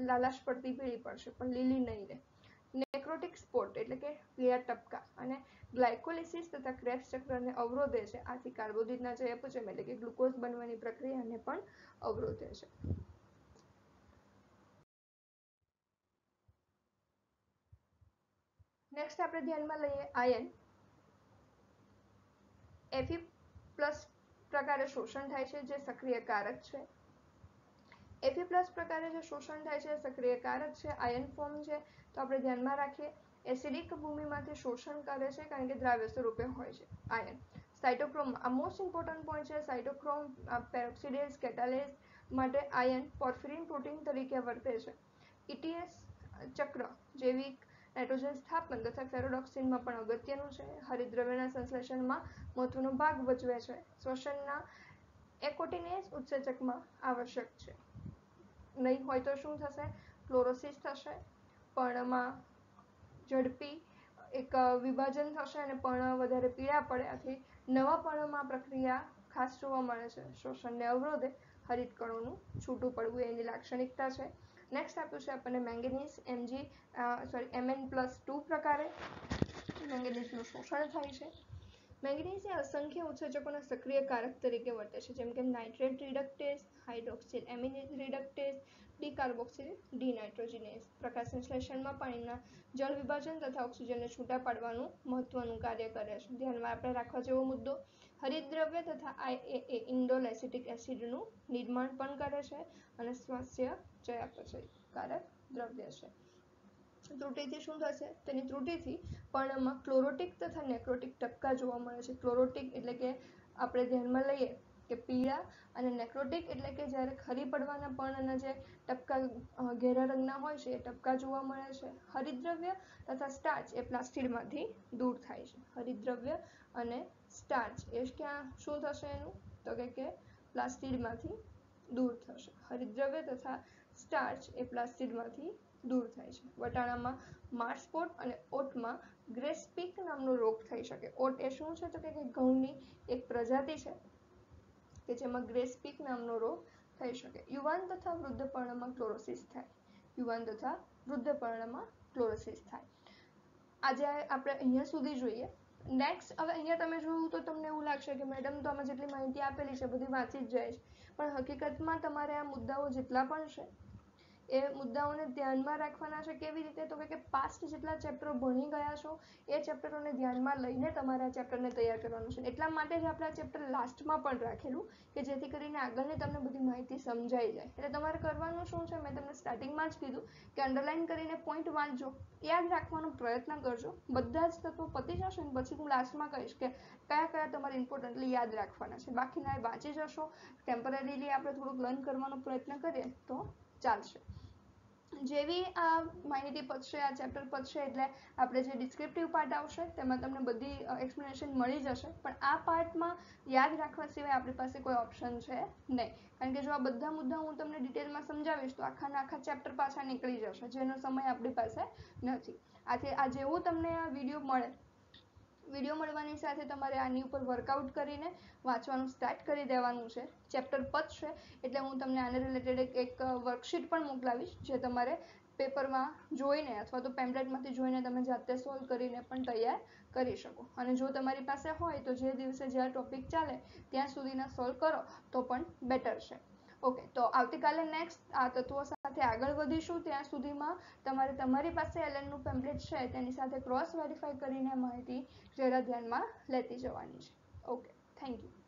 લાલાશ પડતી પીળી પડશે પણ લીલી નહીં રહે. નેક્રોટિક સ્પોટ એટલે કે પીળા ટપકા અને ગ્લાયકોલિસિસ તથા ક્રેબ્સ ચક્રને અવરોધે છે. આથી કાર્બોદિતના ચયાપચય એટલે કે ગ્લુકોઝ બનવાની પ્રક્રિયાને પણ અવરોધે છે. નેક્સ્ટ આપણે ધ્યાનમાં લઈએ આયન. Fe+ પ્રકારે શોષણ થાય છે જે સક્રિય કારક છે. Fe+ પ્રકારે જે શોષણ થાય છે સક્રિય કારક છે. આયન ફોર્મ છે તો આપણે ધ્યાનમાં રાખીએ એસિડિક ભૂમિમાંથી શોષણ કરે છે કારણ કે દ્રાવ્ય સ્વરૂપે હોય છે આયન. સાઇટોક્રોમ આ મોસ્ટ ઇમ્પોર્ટન્ટ પોઈન્ટ છે. સાઇટોક્રોમ પેરોક્સિડેઝ કેટાલેઝ માટે આયન પોર્ફિરિન પ્રોટીન તરીકે વર્તે છે. ETS ચક્ર જૈવિક નાઇટ્રોજન સ્થાપન તથા ફેરોડોક્સિનમાં પણ અગત્યનું છે. હરિતદ્રવ્યના સંશ્લેષણમાં મહત્વનો ભાગ ભજવે છે. શ્વસનના એકોટિનેઝ ઉત્સેચકમાં આવશ્યક છે. નહીં હોય તો શું થશે ક્લોરોસિસ થશે. પર્ણમાં ઝડપી એક વિભાજન થશે અને પર્ણ વધારે પીળા પડે. આથી નવા પર્ણમાં પ્રક્રિયા ખાસ જોવા મળે છે. શોષણને અવરોધે હરિતકણોનું છૂટું પડવું એની લાક્ષણિકતા છે. નેક્સ્ટ આપ્યું છે આપણને મેંગેનીઝ Mn+2 પ્રકારે મેંગેનીઝનું શોષણ થાય છે. મેંગેનીઝ એ અસંખ્ય ઉત્સેચકોના સક્રિય કારક તરીકે વર્તે છે જેમ કે નાઇટ્રેટ રિડક્ટેઝ, હાઇડ્રોક્સિલ એમિનેઝ રિડક્ટેઝ, ડિકાર્બોક્સિલ ડિનાઇટ્રોજિનેઝ. પ્રકાશ સંશ્લેષણમાં પાણીના જળ વિભાજન તથા ઓક્સિજનને છૂટા પાડવાનું મહત્વનું કાર્ય કરે છે. ધ્યાનમાં આપણે રાખવા જેવો મુદ્દો હરિતદ્રવ્ય તથા IAA ઇન્ડોલ એસિટિક એસિડનું નિર્માણ પણ કરે છે અને સ્વાસ્થ્ય ચયાપચયકારક દ્રવ્ય છે. ત્રુટિથી શું થશે તેની ત્રુટિથી પર્ણમાં ક્લોરોટિક તથા નેક્રોટિક ટપકા જોવા મળે છે. ક્લોરોટિક એટલે કે આપણે ધ્યાનમાં લઈએ કે પીળા અને નેક્રોટિક એટલે કે જ્યારે ખરી પડવાના પર્ણના જે ટપકા ઘેરા રંગના હોય છે એ ટપકા જોવા મળે છે. હરિતદ્રવ્ય તથા સ્ટાર્ચ એ પ્લાસ્ટિડમાંથી દૂર થાય છે. હરિતદ્રવ્ય અને સ્ટાર્ચ એ ક્યાં શું થશે એનું તો કે પ્લાસ્ટિડમાંથી દૂર થશે. હરિતદ્રવ્ય તથા સ્ટાર્ચ એ પ્લાસ્ટિડમાંથી દૂર થાય છે. વટાણામાં માર્સપોટ અને ઓટમાં ગ્રેસ્પિક નામનો રોગ થઈ શકે. ઓટ એ શું છે તો કે ઘઉંની એક પ્રજાતિ છે કે જેમાં ગ્રેસ્પિક નામનો રોગ થઈ શકે. યુવાન તથા વૃદ્ધ પર્ણમાં ક્લોરોસિસ થાય. યુવાન તથા વૃદ્ધ પર્ણમાં ક્લોરોસિસ થાય. આજે આપણે અહીંયા સુધી જોઈએ. નેક્સ્ટ હવે અહીંયા તમે જોયું તો તમને એવું લાગશે કે મેડમ તો આમાં જેટલી માહિતી આપેલી છે બધી વાંચી જ જાય છે પણ હકીકતમાં તમારે આ મુદ્દાઓ જેટલા પણ છે એ મુદ્દાઓને ધ્યાનમાં રાખવાના છે. કેવી રીતે તો કે પાસ્ટ જેટલા ચેપ્ટરો ભણી ગયા છો એ ચેપ્ટરોને ધ્યાનમાં લઈને તમારે આ ચેપ્ટરને તૈયાર કરવાનું છે. એટલા માટે જ આપણે આ ચેપ્ટર લાસ્ટમાં પણ રાખેલું કે જેથી કરીને આગળની તમને બધી માહિતી સમજાઈ જાય. એટલે તમારે કરવાનું શું છે મેં તમને સ્ટાર્ટિંગમાં જ કીધું કે અંડરલાઇન કરીને પોઈન્ટ વાંચજો, યાદ રાખવાનો પ્રયત્ન કરજો. બધા જ તત્વો પતી જશે ને પછી હું લાસ્ટમાં કહીશ કે કયા કયા તમારે ઇમ્પોર્ટન્ટલી યાદ રાખવાના છે. બાકીના એ વાંચી જશો. ટેમ્પરરીલી આપણે થોડુંક લર્ન કરવાનો પ્રયત્ન કરીએ તો ચાલશે. જેવી આ માહિતી પતશે, આ ચેપ્ટર પતશે એટલે આપણે જે ડિસ્ક્રિપ્ટિવ પાર્ટ આવશે તેમાં તમને બધી એક્સપ્લેનેશન મળી જશે. પણ આ પાર્ટમાં યાદ રાખવા સિવાય આપણી પાસે કોઈ ઓપ્શન છે નહીં. કારણ કે જો આ બધા મુદ્દા હું તમને ડિટેલમાં સમજાવીશ તો આખા ચેપ્ટર પાછા નીકળી જશે જેનો સમય આપણી પાસે નથી. આથી આ જેવું તમને આ વિડીયો મળવાની સાથે તમારે આની ઉપર વર્કઆઉટ કરીને વાંચવાનું સ્ટાર્ટ કરી દેવાનું છે. ચેપ્ટર પતશે એટલે હું તમને આને રિલેટેડ એક વર્કશીટ પણ મોકલાવીશ જે તમારે પેપરમાં જોઈને અથવા તો પેમ્પલેટમાંથી જોઈને તમે જાતે સોલ્વ કરીને પણ તૈયાર કરી શકો. અને જો તમારી પાસે હોય તો જે દિવસે જ્યાં ટોપિક ચાલે ત્યાં સુધીના સોલ્વ કરો તો પણ બેટર છે. ઓકે, તો આવતીકાલે નેક્સ્ટ આ તત્વો સાથે આગળ વધીશું. ત્યાં સુધીમાં તમારે તમારી પાસે એલએનનું પેમ્પલેટ છે તેની સાથે ક્રોસ વેરીફાઈ કરીને માહિતી જરા ધ્યાનમાં લેતી જવાની છે. Okay, thank you.